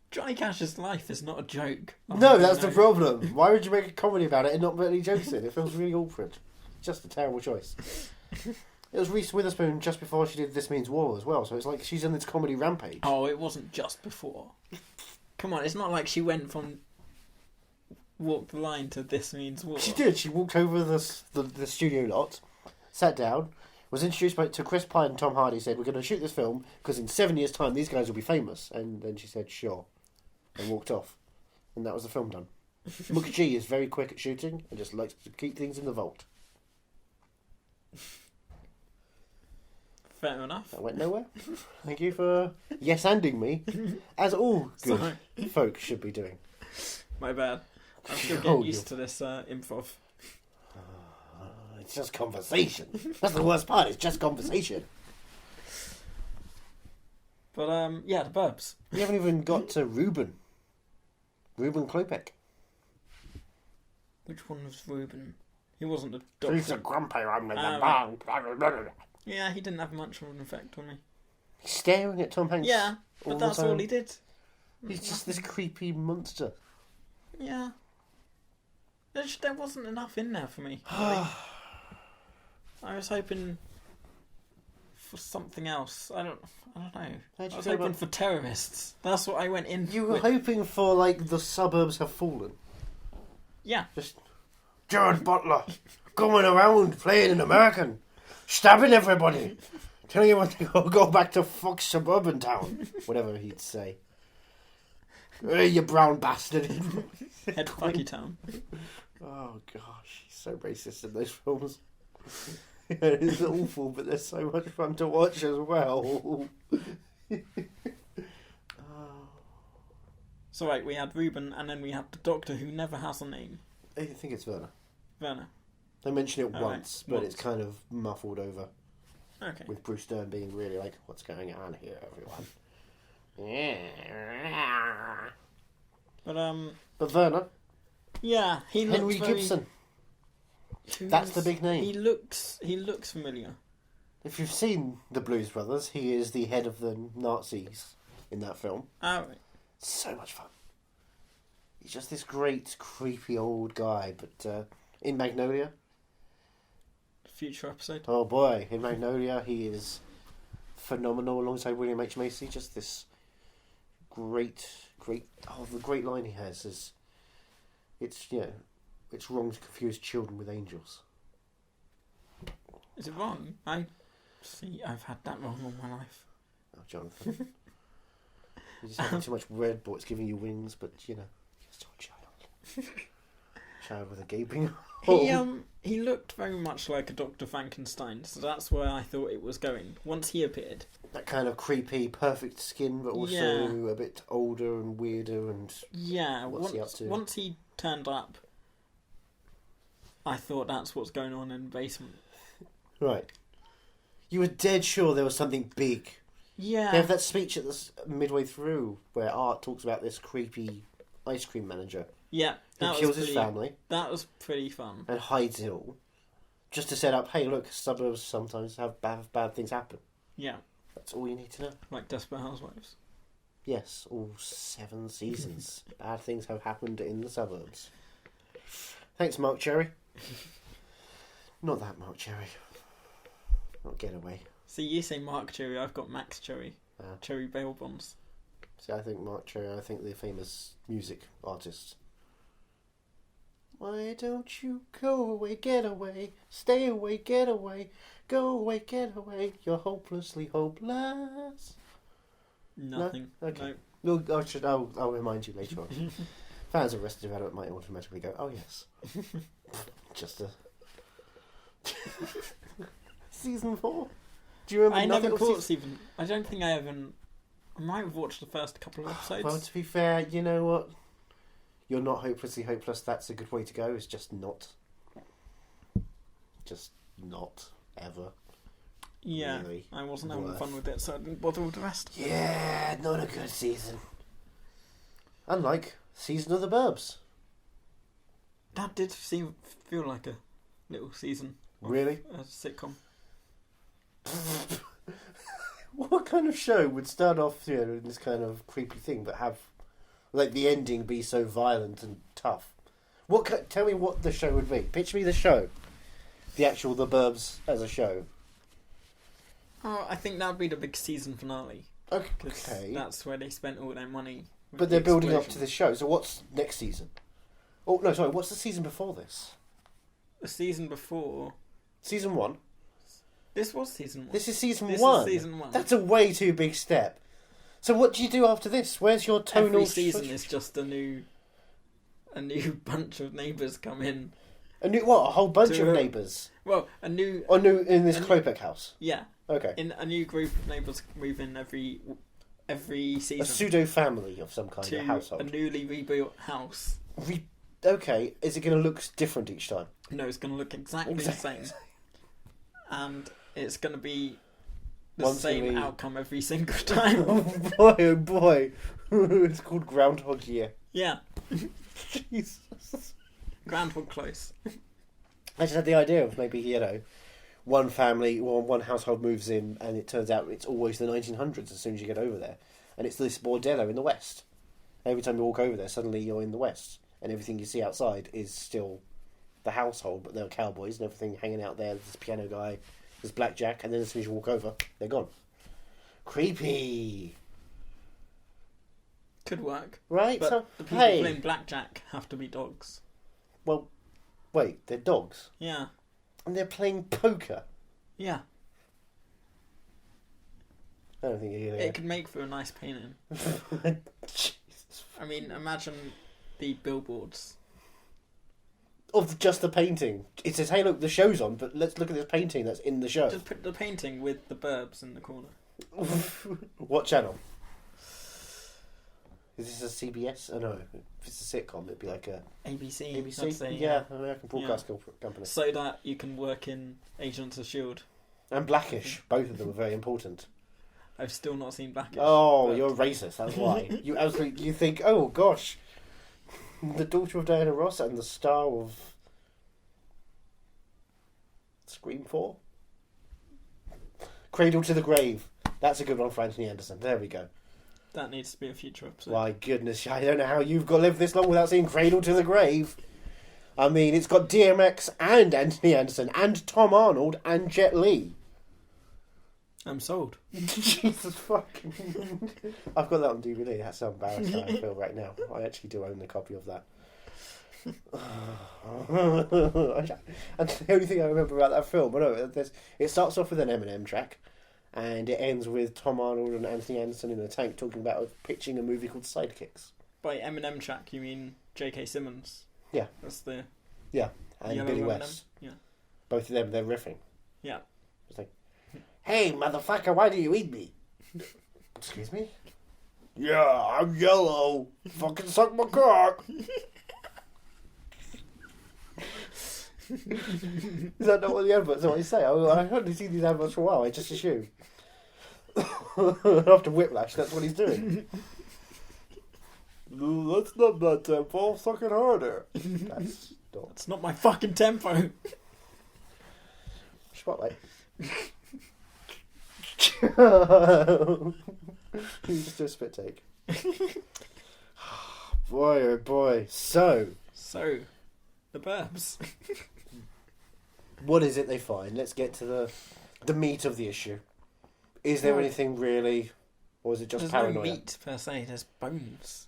Johnny Cash's life is not a joke. Oh, No, that's the problem. Why would you make a comedy about it and not put any jokes in? It feels really awkward. Just a terrible choice. It was Reese Witherspoon just before she did This Means War as well, so it's like she's on this comedy rampage. Oh, it wasn't just before. Come on, it's not like she went from Walk the Line to This Means War. She did. She walked over the studio lot, sat down, was introduced to Chris Pine and Tom Hardy, said, we're going to shoot this film because in 7 years' time these guys will be famous. And then she said, sure, and walked off. And that was the film done. McGee is very quick at shooting and just likes to keep things in the vault. Fair enough. That went nowhere. Thank you for yes-anding me, as all good Sorry. folk should be doing. My bad. I'm still Oh, getting used to this improv. It's just conversation. That's the worst part. It's just conversation. But yeah, the Burbs. We haven't even got to Ruben Klopek. Which one was Ruben? He wasn't the He's a doctor. grumpy. Right. Yeah, he didn't have much of an effect on me. He's staring at Tom Hanks. Yeah, all but the that's all time. he did. He's just this creepy monster. Yeah. There wasn't enough in there for me. Like, I was hoping for something else. I don't know. How'd I you was feel hoping about- for terrorists. That's what I went in. You were with. hoping for, like, the suburbs have fallen. Yeah. Just Gerard Butler going around playing an American, stabbing everybody, telling everyone to go back to fuck suburban town, whatever he'd say. Hey, you brown bastard. Head fucky town. Oh gosh, he's so racist in those films. Yeah, it's awful, but they're so much fun to watch as well. So right, we had Ruben, and then we had the Doctor, who never has a name. I think it's Werner. Werner. They mention it All right, once, but once. it's kind of muffled over. Okay. With Bruce Dern being really like, what's going on here, everyone? But Werner, Yeah, he looks Henry very... Gibson. That's the big name. He looks familiar. If you've seen the Blues Brothers, he is the head of the Nazis in that film. Ah, right. So much fun. He's just this great, creepy old guy. But in Magnolia, Future episode. oh boy, in Magnolia, he is phenomenal alongside William H. Macy. Just this great. Oh, the great line he has is, it's wrong to confuse children with angels. Is it wrong? I've had that wrong all my life. Oh, Jonathan. You just having too much Red Bull. It's giving you wings, but you're still a child. Child with a gaping hole. He looked very much like a Dr. Frankenstein, so that's where I thought it was going. Once he appeared. That kind of creepy, perfect skin, but also Yeah. a bit older and weirder and... Yeah, What's he up to? once he turned up, I thought that's what's going on in the basement. Right. You were dead sure there was something big. Yeah. They have that speech at midway through where Art talks about this creepy ice cream manager Yeah. who That kills was his pretty, family That was pretty fun. and hides it all. Just to set up, hey, look, suburbs sometimes have bad things happen. Yeah. That's all you need to know. Like Desperate Housewives. Yes, all 7 seasons. Bad things have happened in the suburbs. Thanks, Mark Cherry. Not that Mark Cherry. Not Getaway. See, you say Mark Cherry, I've got Max Cherry. Ah. Cherry bail bonds. See, I think Mark Cherry, I think the famous music artist. Why don't you go away, get away, stay away, get away, go away, get away, you're hopelessly hopeless. Nothing. No? Okay. I'll remind you later on. Fans of Arrested Development might automatically go, oh yes. Just a... Season 4? Do you remember I never nothing of caught season... I don't think I even... I might have watched the first couple of episodes. Well, to be fair, you know what? You're not hopelessly hopeless. That's a good way to go. It's just not. Just not. Ever. Yeah, Really I wasn't having worth. fun with it, so I didn't bother with the rest. Yeah, not a good season. Unlike season of the Burbs. That did feel like a little season. Really? A sitcom. What kind of show would start off, in this kind of creepy thing, but have, like, the ending be so violent and tough? Tell me what the show would be. Pitch me the show. The Burbs as a show. Oh, I think that would be the big season finale. 'Cause Okay. that's where they spent all their money. with But the they're building up explosion. to this show. So what's next season? Oh, no, sorry. What's the season before this? The season before... Season 1? This was season 1. This is season This 1. is season 1. That's a way too big step. So what do you do after this? Where's your tonal... Every season is just a new bunch of neighbours come in. A new what? A whole bunch To of a- neighbours? Well, a new... Or new in this a new- Klopek house? Yeah. Okay. In a new group of neighbours move in every season. A pseudo-family of some kind, to a household. a newly rebuilt house. Okay, is it going to look different each time? No, it's going to look exactly the same. And it's going to be the One's same gonna be- outcome every single time. Oh boy. It's called Groundhog Year. Yeah. Jesus. Groundhog Close. I just had the idea of maybe, one family or one household moves in and it turns out it's always the 1900s as soon as you get over there. And it's this bordello in the West. Every time you walk over there, suddenly you're in the West. And everything you see outside is still the household, but there are cowboys and everything hanging out there. There's this piano guy, there's blackjack, and then as soon as you walk over, they're gone. Creepy. Could work. Right? But so, the people hey. playing blackjack have to be dogs. Well, wait, they're dogs. Yeah. And they're playing poker. Yeah. I don't think you're It could make for a nice painting. Jesus. I mean, imagine the billboards. Of just the painting. It says, hey, look, the show's on, but let's look at this painting that's in the show. Just put the painting with the Burbs in the corner. What channel? Is this a CBS? Oh no, if it's a sitcom, it'd be like a ABC. I'd ABC. say, Yeah, American Broadcast Company. So that you can work in Agents of S.H.I.E.L.D. And Blackish. Both of them are very important. I've still not seen Blackish. Oh, but- you're racist. That's why. You think, oh gosh, the daughter of Diana Ross and the star of Scream 4, Cradle to the Grave. That's a good one for Anthony Anderson. There we go. That needs to be a future episode. My goodness, I don't know how you've got to live this long without seeing Cradle to the Grave. I mean, it's got DMX and Anthony Anderson and Tom Arnold and Jet Li. I'm sold. Jesus fucking... I've got that on DVD. That's how embarrassed I feel right now. I actually do own a copy of that. And the only thing I remember about that film, it starts off with an Eminem track, and it ends with Tom Arnold and Anthony Anderson in a tank talking about pitching a movie called Sidekicks. By Eminem track, you mean J.K. Simmons? Yeah. That's the... Yeah, and Yellow Billy Eminem? West. Yeah. Both of them, they're riffing. Yeah. It's like, hey, motherfucker, why do you eat me? Excuse me? Yeah, I'm yellow. Fucking suck my cock. Is that not what the adverts what you say? I haven't seen these adverts for a while. I just assume. After Whiplash, that's what he's doing. That's not that tempo. Suck it harder. That's not. It's not my fucking tempo. Spotlight. You just do a spit take. Boy, oh boy. So, the Burbs. what is it they find? Let's get to the meat of the issue. Is there anything really, or is it just There's paranoia? no meat per se. There's bones.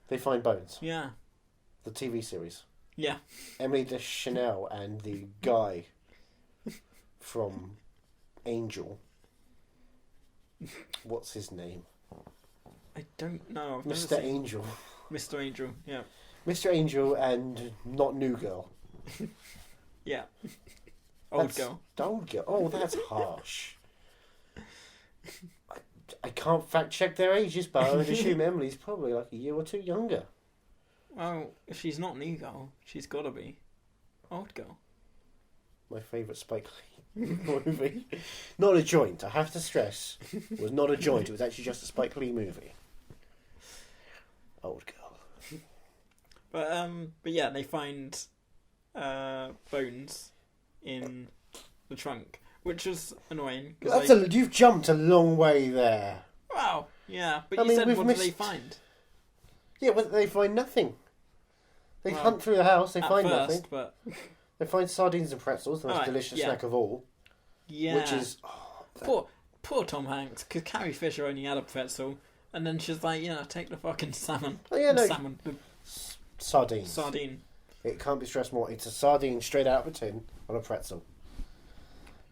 They find bones. Yeah. The TV series. Yeah. Emily Deschanel and the guy from Angel. What's his name? I don't know. I've never Mr. seen- Angel. Mr. Angel. Yeah. Mr. Angel and not New Girl. Yeah. Old That's- girl. Old girl. Oh, that's harsh. I can't fact check their ages, but I would assume Emily's probably like a year or two younger. Well, if she's not New Girl, she's got to be Old Girl. My favourite Spike Lee movie. Not a joint, I have to stress. It was not a joint, it was actually just a Spike Lee movie. Old girl. But yeah, they find bones in the trunk, which was annoying. You've jumped a long way there. Wow, yeah, but I you mean, said we've what did they missed- find? Yeah, but they find nothing. They Well, hunt through the house, they At find first, nothing. but They find sardines and pretzels, the most Alright, delicious yeah. snack of all. yeah, Which is... poor Tom Hanks, because Carrie Fisher only had a pretzel, and then she's like, yeah, take the fucking salmon. Oh, yeah, no. Salmon, the Sardines. sardine. It can't be stressed more. It's a sardine straight out of a tin on a pretzel.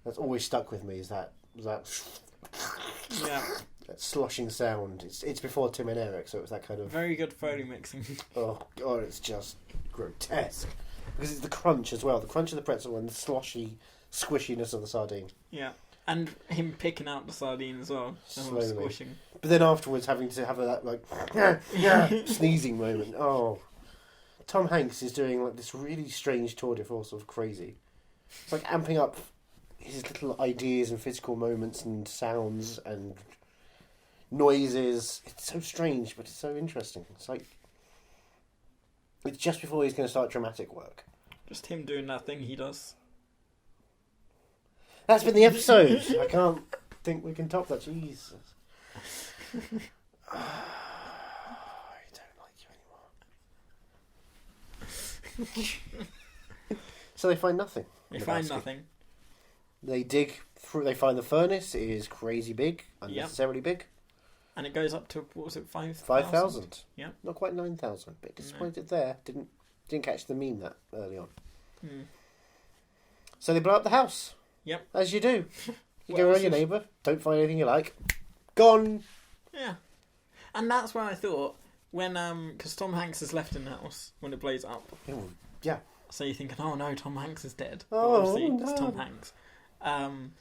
That's always stuck with me, is that Yeah, sloshing sound. It's before Tim and Eric, so it was that kind of... very good Foley mixing. Oh, God, it's just grotesque. Because it's the crunch as well. The crunch of the pretzel and the sloshy squishiness of the sardine. Yeah, and him picking out the sardine as well. Slowly. Squishing. But then afterwards having to have that, like, sneezing moment. Oh. Tom Hanks is doing, like, this really strange tour de force of crazy. It's like amping up his little ideas and physical moments and sounds and noises. It's so strange, but it's so interesting. It's like... It's just before he's going to start dramatic work. Just him doing that thing he does. That's been the episode. I can't think we can top that. Jesus. I don't like you anymore. So they find nothing. They in the find basket. nothing. They dig through. They find the furnace. It is crazy big, unnecessarily big. And it goes up to, what was it, 5,000? 5,000. Yeah. Not quite 9,000. Bit disappointed there. Didn't catch the meme that early on. So they blow up the house. Yep. As you do. You What go else around your is- neighbour. Don't find anything you like. Gone. Yeah. And that's where I thought, when, because Tom Hanks is left in the house when it blows up. Oh, yeah. So you're thinking, oh no, Tom Hanks is dead. But Oh, obviously, no. it's Tom Hanks.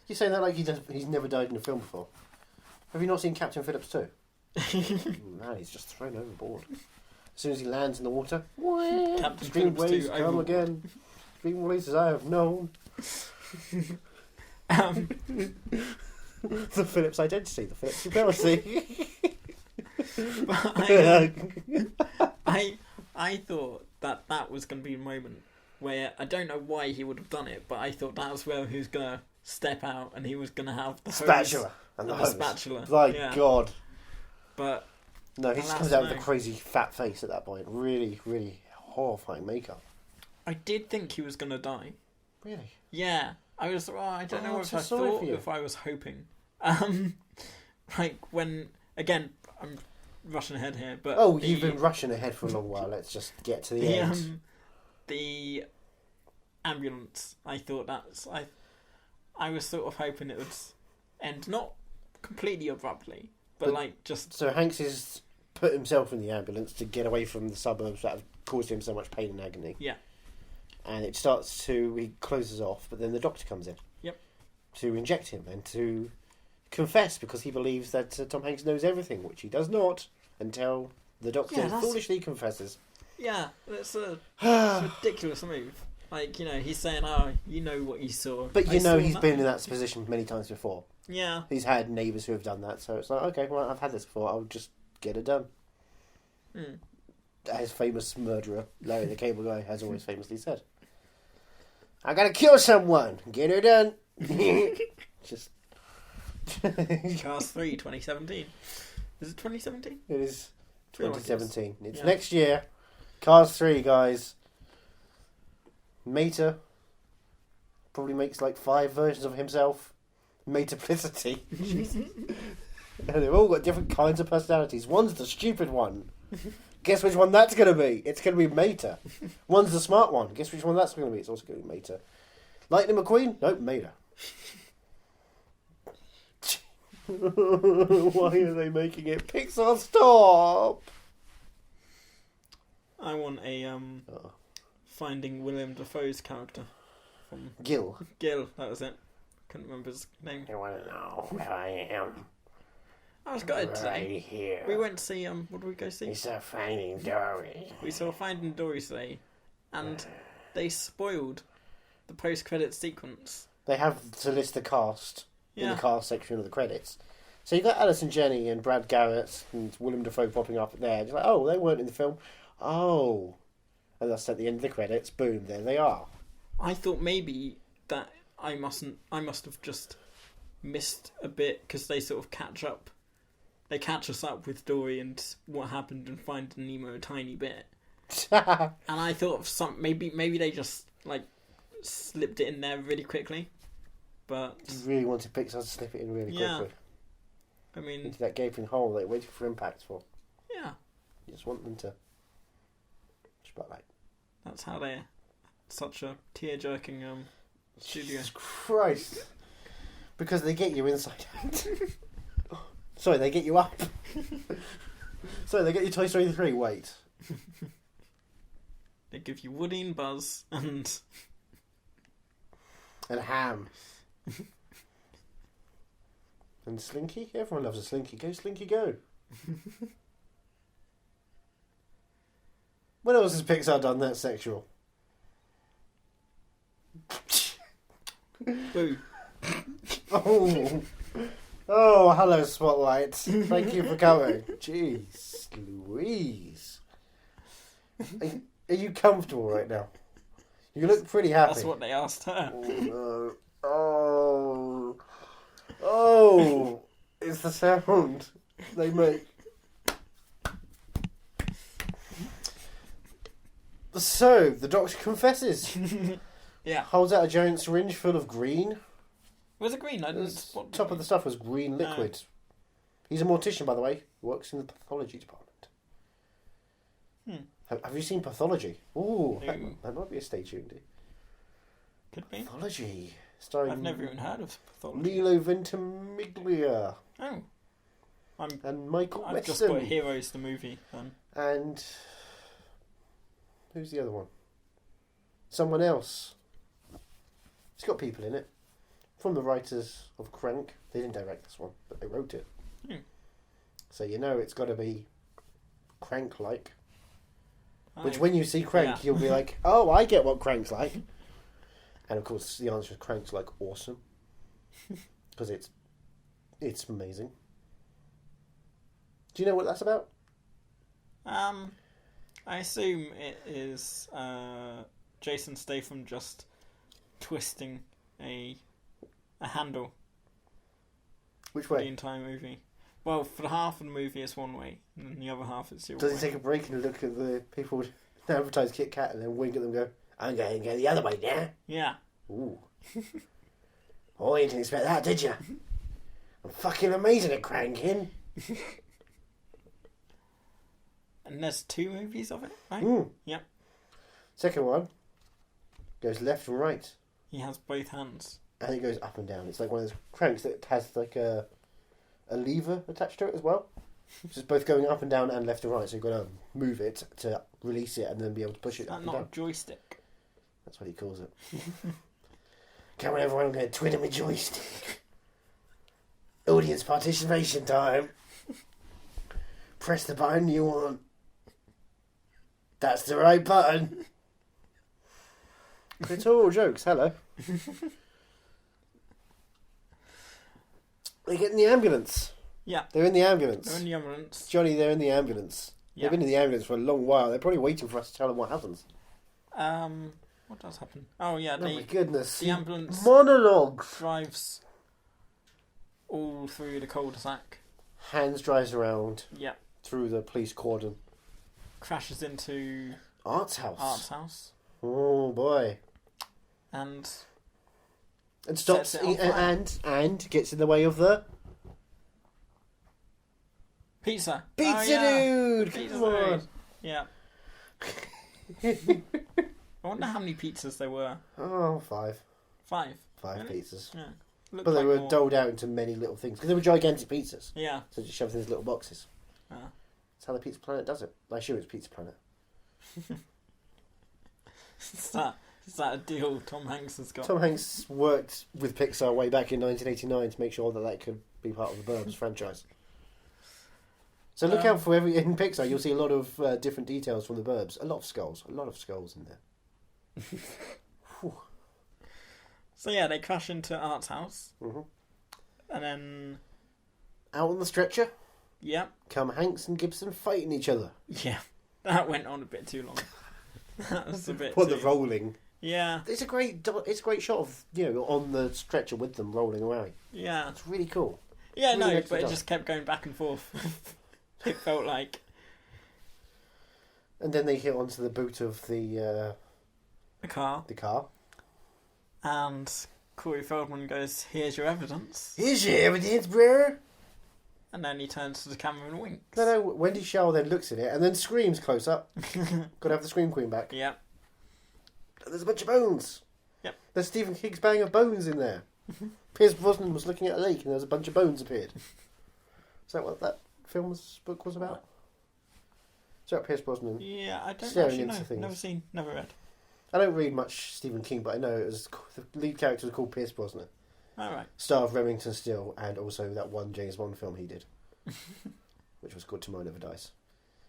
You're saying that like he's never died in a film before. Have you not seen Captain Phillips 2? Man, he's just thrown overboard. As soon as he lands in the water, Captain stream Phillips waves 2 come overboard. again. Stream waves as I have known. The Phillips identity, the Phillips ability. I thought that was going to be a moment where I don't know why he would have done it, but I thought that was where he was going to step out and he was going to have the hose Spatula. And and the the hose. spatula. My Yeah. God. But No, he just Alas, comes out with no. a crazy fat face at that point. Really, really horrifying makeup. I did think he was going to die. Really? Yeah. I was, I don't know I'm if so I sorry thought for you. if I was hoping. Like when, again, I'm rushing ahead here, but Oh, you've been rushing ahead for a long while. Let's just get to the end. The ambulance. I thought I was sort of hoping it would end not completely abruptly, but like just So Hanks has put himself in the ambulance to get away from the suburbs that have caused him so much pain and agony. yeah, And he closes off, but then the doctor comes in. Yep. To inject him and to confess because he believes that Tom Hanks knows everything, which he does not until the doctor Yeah, that's- foolishly confesses. yeah. It's a ridiculous move. Like, you know, he's saying, "Oh, you know what you saw," But I you know saw he's that. been in that position many times before. Yeah, He's had neighbours who have done that, so it's like, okay, well, I've had this before, I'll just get it done. As famous murderer Larry the Cable Guy has always famously said. I gotta kill someone, get her done. Just... Cast 3, 2017. Is it 2017? It is feel like 2017. It's yeah. next year. Cars 3, guys. Mater probably makes like 5 versions of himself. Mataplicity. And they've all got different kinds of personalities. One's the stupid one. Guess which one that's going to be? It's going to be Mater. One's the smart one. Guess which one that's going to be? It's also going to be Mater. Lightning McQueen? Nope, Mater. Why are they making it Pixar? Stop! I want a Finding William Dafoe's character from Gil. Gil. That was it. Couldn't remember his name. I want to know where I am. I was gutted Right today. here. We went to see what did we go see? It's a Finding Dory. We saw Finding Dory today, and they spoiled the post-credit sequence. They have to list the cast in Yeah. the cast section of the credits. So you got Alice and Jenny and Brad Garrett and Willem Dafoe popping up there. It's like, oh, they weren't in the film. Oh. And that's at the end of the credits. Boom, there they are. I thought maybe that I must have just missed a bit because they sort of catch up. They catch us up with Dory and what happened in Finding Nemo a tiny bit. And I thought of maybe they just like slipped it in there really quickly. But Really wanted Pixar to slip it in really Yeah. quickly. I mean, Into that gaping hole they waited for impact for. yeah, You just want them to spotlight. that's how they're such a tear-jerking studio. Jesus Christ. Because they get you inside out. Sorry, they get you up. Sorry, they get you Toy Story 3. Wait. They give you Woody and Buzz and Ham. And Slinky? Everyone loves a Slinky. Go, Slinky, go. What else has Pixar done that's sexual? Boo. Oh. Oh, hello, Spotlight. Thank you for coming. Jeez Louise. Are you comfortable right now? You look pretty happy. That's what they asked her. Oh, no. Oh. Oh. It's the sound they make. So, the Doctor confesses. Yeah. Holds out a giant syringe full of green. Was it green? I didn't spot Top of the stuff was green liquid. He's a mortician, by the way. Works in the pathology department. Have you seen Pathology? Ooh, that might be a stay tuned. Could be. Pathology. Starring I've never even heard of Pathology. Milo Ventimiglia Oh. and Michael I've just Weston. put Heroes the movie then. And who's the other one? Someone else. It's got people in it. From the writers of Crank. They didn't direct this one, but they wrote it. So you know it's got to be Crank-like. Which when you see Crank, you'll be like, oh, I get what Crank's like. And of course the answer is Crank's like awesome. Because it's amazing. Do you know what that's about? I assume it is Jason Statham just twisting a handle Which for the way? entire movie. Well, for the half of the movie it's one way, and then the other half it's the other Does way. he take a break and look at the people who advertise Kit Kat and then wink at them and go, I'm going to go the other way now? Yeah. Ooh. Oh, you didn't expect that, did you? I'm fucking amazing at cranking. And there's 2 movies of it, right? Yep. Second one goes left and right. He has both hands. And it goes up and down. It's like one of those cranks that has like a lever attached to it as well. It's just both going up and down and left and right. So you've got to move it to release it and then be able to push it Is up that and not down. a joystick? That's what he calls it. Come on, everyone, I'm going to twiddle my joystick. Audience participation time. Press the button you want. That's the right button. It's all jokes. Hello. They get in the ambulance. Yeah. They're in the ambulance. They're in the ambulance. Johnny, they're in the ambulance. Yeah. They've been in the ambulance for a long while. They're probably waiting for us to tell them what happens. What does happen? Oh yeah, Oh my goodness. the ambulance Monologues. drives all through the cul-de-sac. Hans drives around. Yeah. through the police cordon. Crashes into Art's house. Art's house. Oh boy! And stops sets it on fire. and gets in the way of the Pizza. pizza Oh, yeah. dude. Pizza Come on. dude. Yeah. I wonder how many pizzas there were. Oh, 5. 5. 5 Really? pizzas. Yeah. Looked But they like were more. doled out into many little things because they were gigantic pizzas. Yeah. So just shoved in these little boxes. Ah. That's how the Pizza Planet does it. I assume it's Pizza Planet. Is that a deal Tom Hanks has got? Tom Hanks worked with Pixar way back in 1989 to make sure that could be part of the Burbs franchise. So look out for in Pixar. You'll see a lot of different details from the Burbs. A lot of skulls in there. So yeah, they crash into Art's house, Mm-hmm. and then Out on the stretcher, yeah, come Hanks and Gibson fighting each other. yeah, that went on a bit too long. That was a bit. What too... the rolling? Yeah, It's a great shot of on the stretcher with them rolling around. yeah, It's really cool. yeah. Really No, nicely but it done. just kept going back and forth. It felt like And then they hit onto the boot of the a car, car. and Corey Feldman goes, "Here's your evidence," Here's your evidence, bro. and then he turns to the camera and winks. No, Wendy Sharp then looks at it and then screams close up. Got to have the Scream Queen back. Yeah, There's a bunch of bones. Yep. There's Stephen King's Bang of Bones in there. Pierce Brosnan was looking at a lake and there was a bunch of bones appeared. Is that what that book was about? It's about Pierce Brosnan. yeah. I don't Staring actually into know. things. Never read. I don't read much Stephen King, but I know the lead character was called Pierce Brosnan. All right. Star of Remington Steele and also that one James Bond film he did, which was called Tomorrow Never Dies.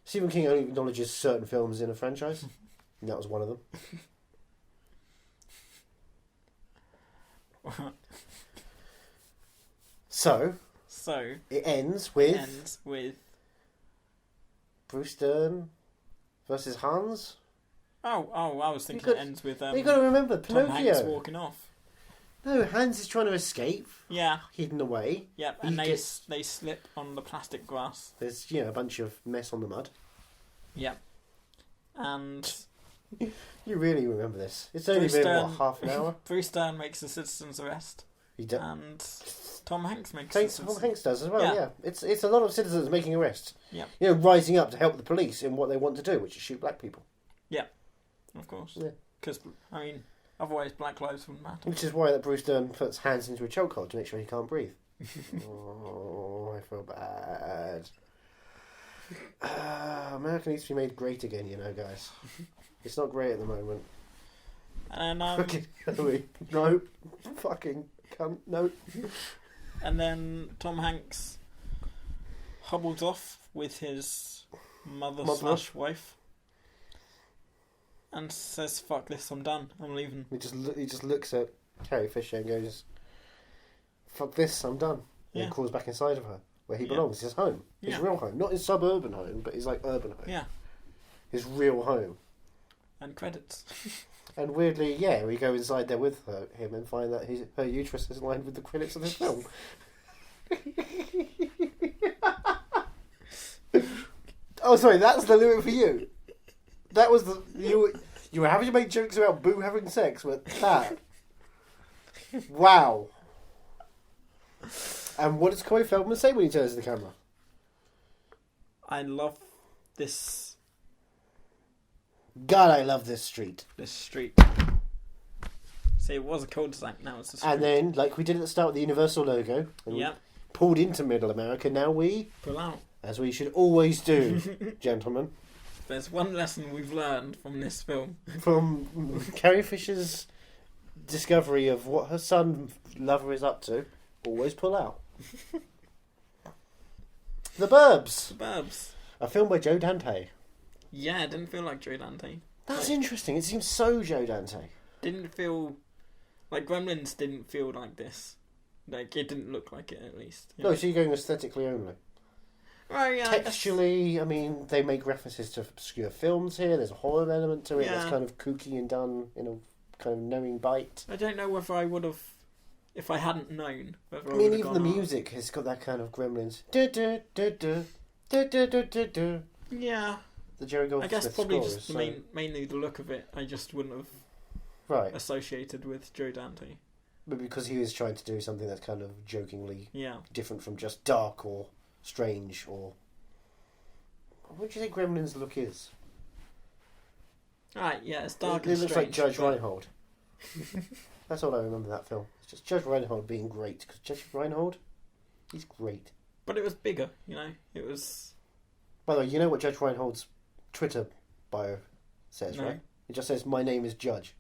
Stephen King only acknowledges certain films in a franchise, and that was one of them. So it ends with Bruce Dern versus Hans. Oh! I was thinking it ends with you got to remember Tom Hanks Pinocchio. walking off. No, Hans is trying to escape, Yeah. hidden away. Yep. He And gets- they slip on the plastic grass. There's a bunch of mess on the mud. Yep. And You really remember this? It's only Bruce been Dern- half an hour. Bruce Dern makes a citizen's arrest, He does. and Tom Hanks makes. Tom Hanks does as well. Yeah. Yeah, it's a lot of citizens making arrests. Yep. Rising up to help the police in what they want to do, which is shoot black people. Yep. Of course. Yeah. Because otherwise black lives wouldn't matter. Which is why that Bruce Dern puts hands into a chokehold to make sure he can't breathe. Oh, I feel bad. America needs to be made great again, guys. It's not great at the moment. And Fucking no, fucking cunt, no. and then Tom Hanks hobbles off with his mother / wife, and says, "Fuck this, I'm done. I'm leaving." He just looks at Carrie Fisher and goes, "Fuck this, I'm done." And Yeah. crawls back inside of her, where he Yeah. belongs, his home, his Yeah. real home, not his suburban home, but his urban home, Yeah. his real home. And credits. And weirdly, we go inside there with him and find that her uterus is lined with the credits of this film. Oh, sorry, that's the limit for you. That was you were having to make jokes about Boo having sex, but that. Wow. And what does Corey Feldman say when he turns to the camera? I love this God, I love this street. street. See, it was a cul-de-sac, now it's a street. And then, like we did at the start with the Universal logo, and we Yep. pulled into Middle America, now we, Pull out. as we should always do, gentlemen, There's one lesson we've learned from this film. from Carrie Fisher's discovery of what her son lover is up to, always pull out. The Burbs, The Burbs. a film by Joe Dante. Yeah, it didn't feel like Joe Dante. That's interesting. It seems so Joe Dante. Didn't feel... Like, Gremlins didn't feel like this. Like, it didn't look like it, at least. No, so you're going aesthetically only. Well, yeah, Textually, they make references to obscure films here. There's a horror element to it Yeah. that's kind of kooky and done in a kind of knowing bite. I don't know whether I would have... If I hadn't known. Whether I mean, would've even the gone, music has got that kind of Gremlins. Du, du, du, du, The Yeah. Jerry I Goldsmith guess probably score just is mainly the look of it. I just wouldn't have right, associated with Joe Dante. but because he was trying to do something that's kind of jokingly Yeah. different from just dark or strange or. What do you think Gremlins' look is? Alright, yeah, it's dark It and looks strange. like Judge but- Reinhold. That's all I remember that film. It's just Judge Reinhold being great. Because Judge Reinhold, he's great. But it was bigger, you know? It was... By the way, you know what Judge Reinhold's Twitter bio says, No. right? It just says, "My name is Judge."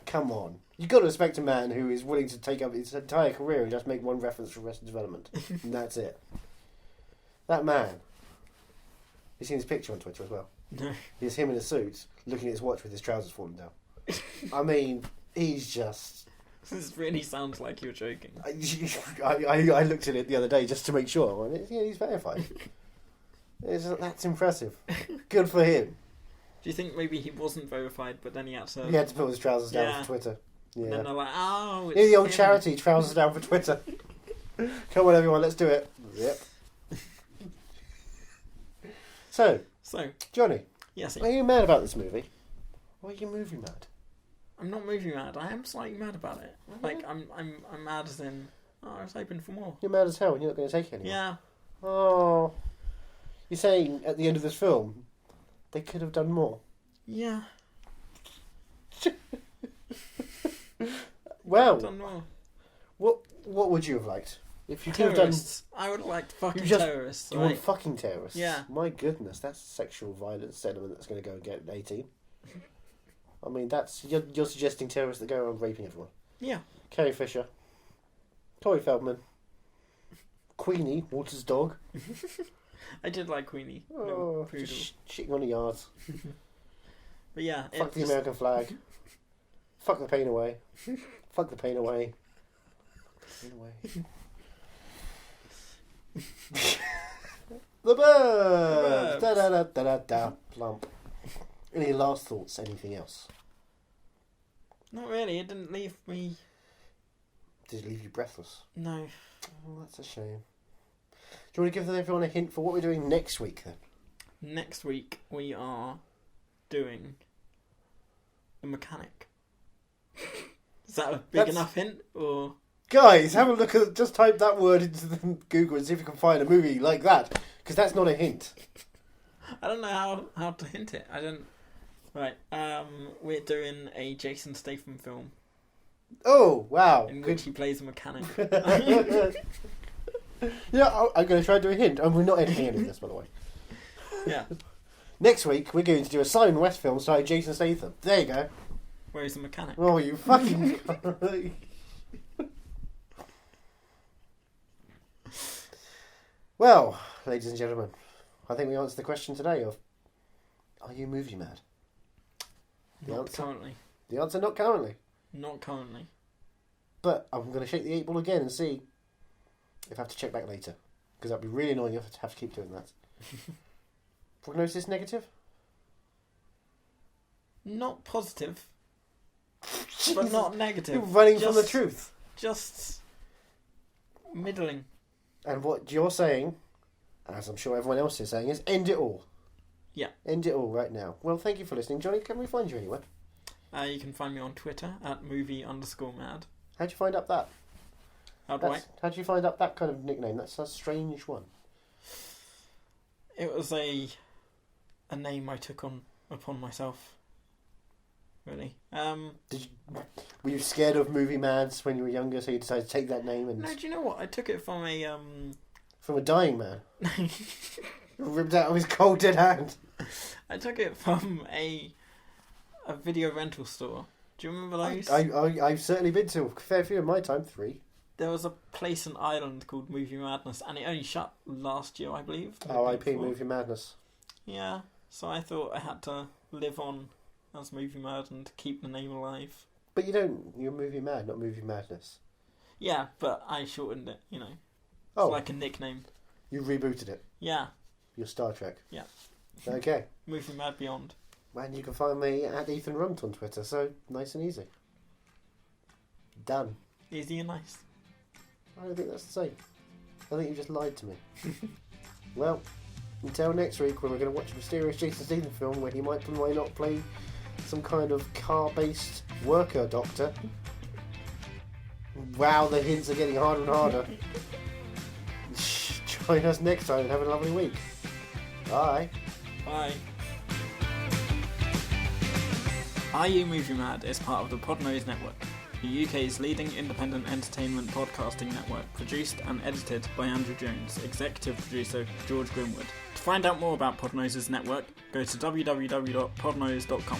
Come on. You've got to respect a man who is willing to take up his entire career and just make one reference to Arrested Development. And that's it. That man. You've seen his picture on Twitter as well. No. It's him in a suit, looking at his watch with his trousers falling down. I mean, he's just... This really sounds like you're joking. I looked at it the other day just to make sure. And yeah, he's verified. That's impressive. Good for him. Do you think maybe he wasn't verified, but then he had to... He had to put his trousers down Yeah. for Twitter. And Yeah. then they're like, oh, it's Yeah, the old him. charity, trousers down for Twitter. Come on, everyone, let's do it. Yep. So, So, Johnny, yes, are you mad about this movie? Or are you movie mad? I'm not movie mad. I am slightly mad about it. Like, I'm mad as in, oh, I was hoping for more. You're mad as hell and you're not going to take it anymore. Yeah. Oh. You're saying at the end of this film, they could have done more. Yeah. Well, Done more. what would you have liked? If you could have done... Terrorists. I would have liked fucking You just- terrorists. You Right? want fucking terrorists? Yeah. My goodness, that's sexual violence sentiment that's going to go and get 18. I mean, you're suggesting terrorists that go around raping everyone. Yeah. Carrie Fisher, Corey Feldman, Queenie, Walter's dog. I did like Queenie. Oh, Little poodle. just shitting on the yards. But yeah. Fuck the American flag. Fuck the pain away. Fuck the pain away. Pain away. The Burbs! Burbs. Da da da da da da. Plump. Any last thoughts? Anything else? Not really. It didn't leave me... Did it leave you breathless? No. Oh, that's a shame. Do you want to give everyone a hint for what we're doing next week then? Next week we are doing The Mechanic. Is that a big That's- enough hint? Or... Guys, have a look at... Just type that word into the Google and see if you can find a movie like that. Because that's not a hint. I don't know how to hint it. I don't... Right. We're doing a Jason Statham film Oh, wow. in which he plays a mechanic. Yeah, I'm going to try and do a hint. And we're not editing any of this, by the way. Yeah. Next week, we're going to do a Simon West film starring Jason Statham. There you go. Where he's a mechanic. Oh, you fucking... Well, ladies and gentlemen, I think we answered the question today of, are you movie mad? Not currently. The answer, not currently. Not currently. But I'm going to shake the 8 ball again and see if I have to check back later. Because that'd be really annoying if I have to keep doing that. Prognosis negative? Not positive. But not negative. You're running from the Just- truth. Just... middling. And what you're saying, as I'm sure everyone else is saying, is end it all. Yeah. End it all right now. Well, thank you for listening. Johnny, can we find you anywhere? You can find me on Twitter at movie_mad. How'd you find up that? How do I? How'd you find up that kind of nickname? That's a strange one. It was a name I took upon myself. Really. Were you scared of movie mads when you were younger, so you decided to take that name and No, do you know what? I took it from a from a dying man, ripped out of his cold dead hand? I took it from a video rental store. Do you remember those? I've certainly been to a fair few in my time. 3. There was a place in Ireland called Movie Madness, and it only shut last year, I believe. R.I.P. Movie Madness. Yeah, so I thought I had to live on as Movie Mad and keep the name alive. But you don't. You're Movie Mad, not Movie Madness. Yeah, but I shortened it, you know. It's Oh, like a nickname. you rebooted it. Yeah, Your Star Trek. Yeah. Okay. Movie Mad Beyond. And you can find me at Ethan Runt on Twitter, so nice and easy. Done. Easy and nice. I don't think that's the same. I think you just lied to me. Well, until next week when we're going to watch a mysterious Jason Statham film where he might or might not play some kind of car-based worker doctor. Wow, the hints are getting harder and harder. Join us next time and have a lovely week. Bye. Bye. Are You Movie Mad is part of the Podnose Network, the UK's leading independent entertainment podcasting network, produced and edited by Andrew Jones, executive producer George Grimwood. To find out more about Podnose's network, go to www.podnose.com.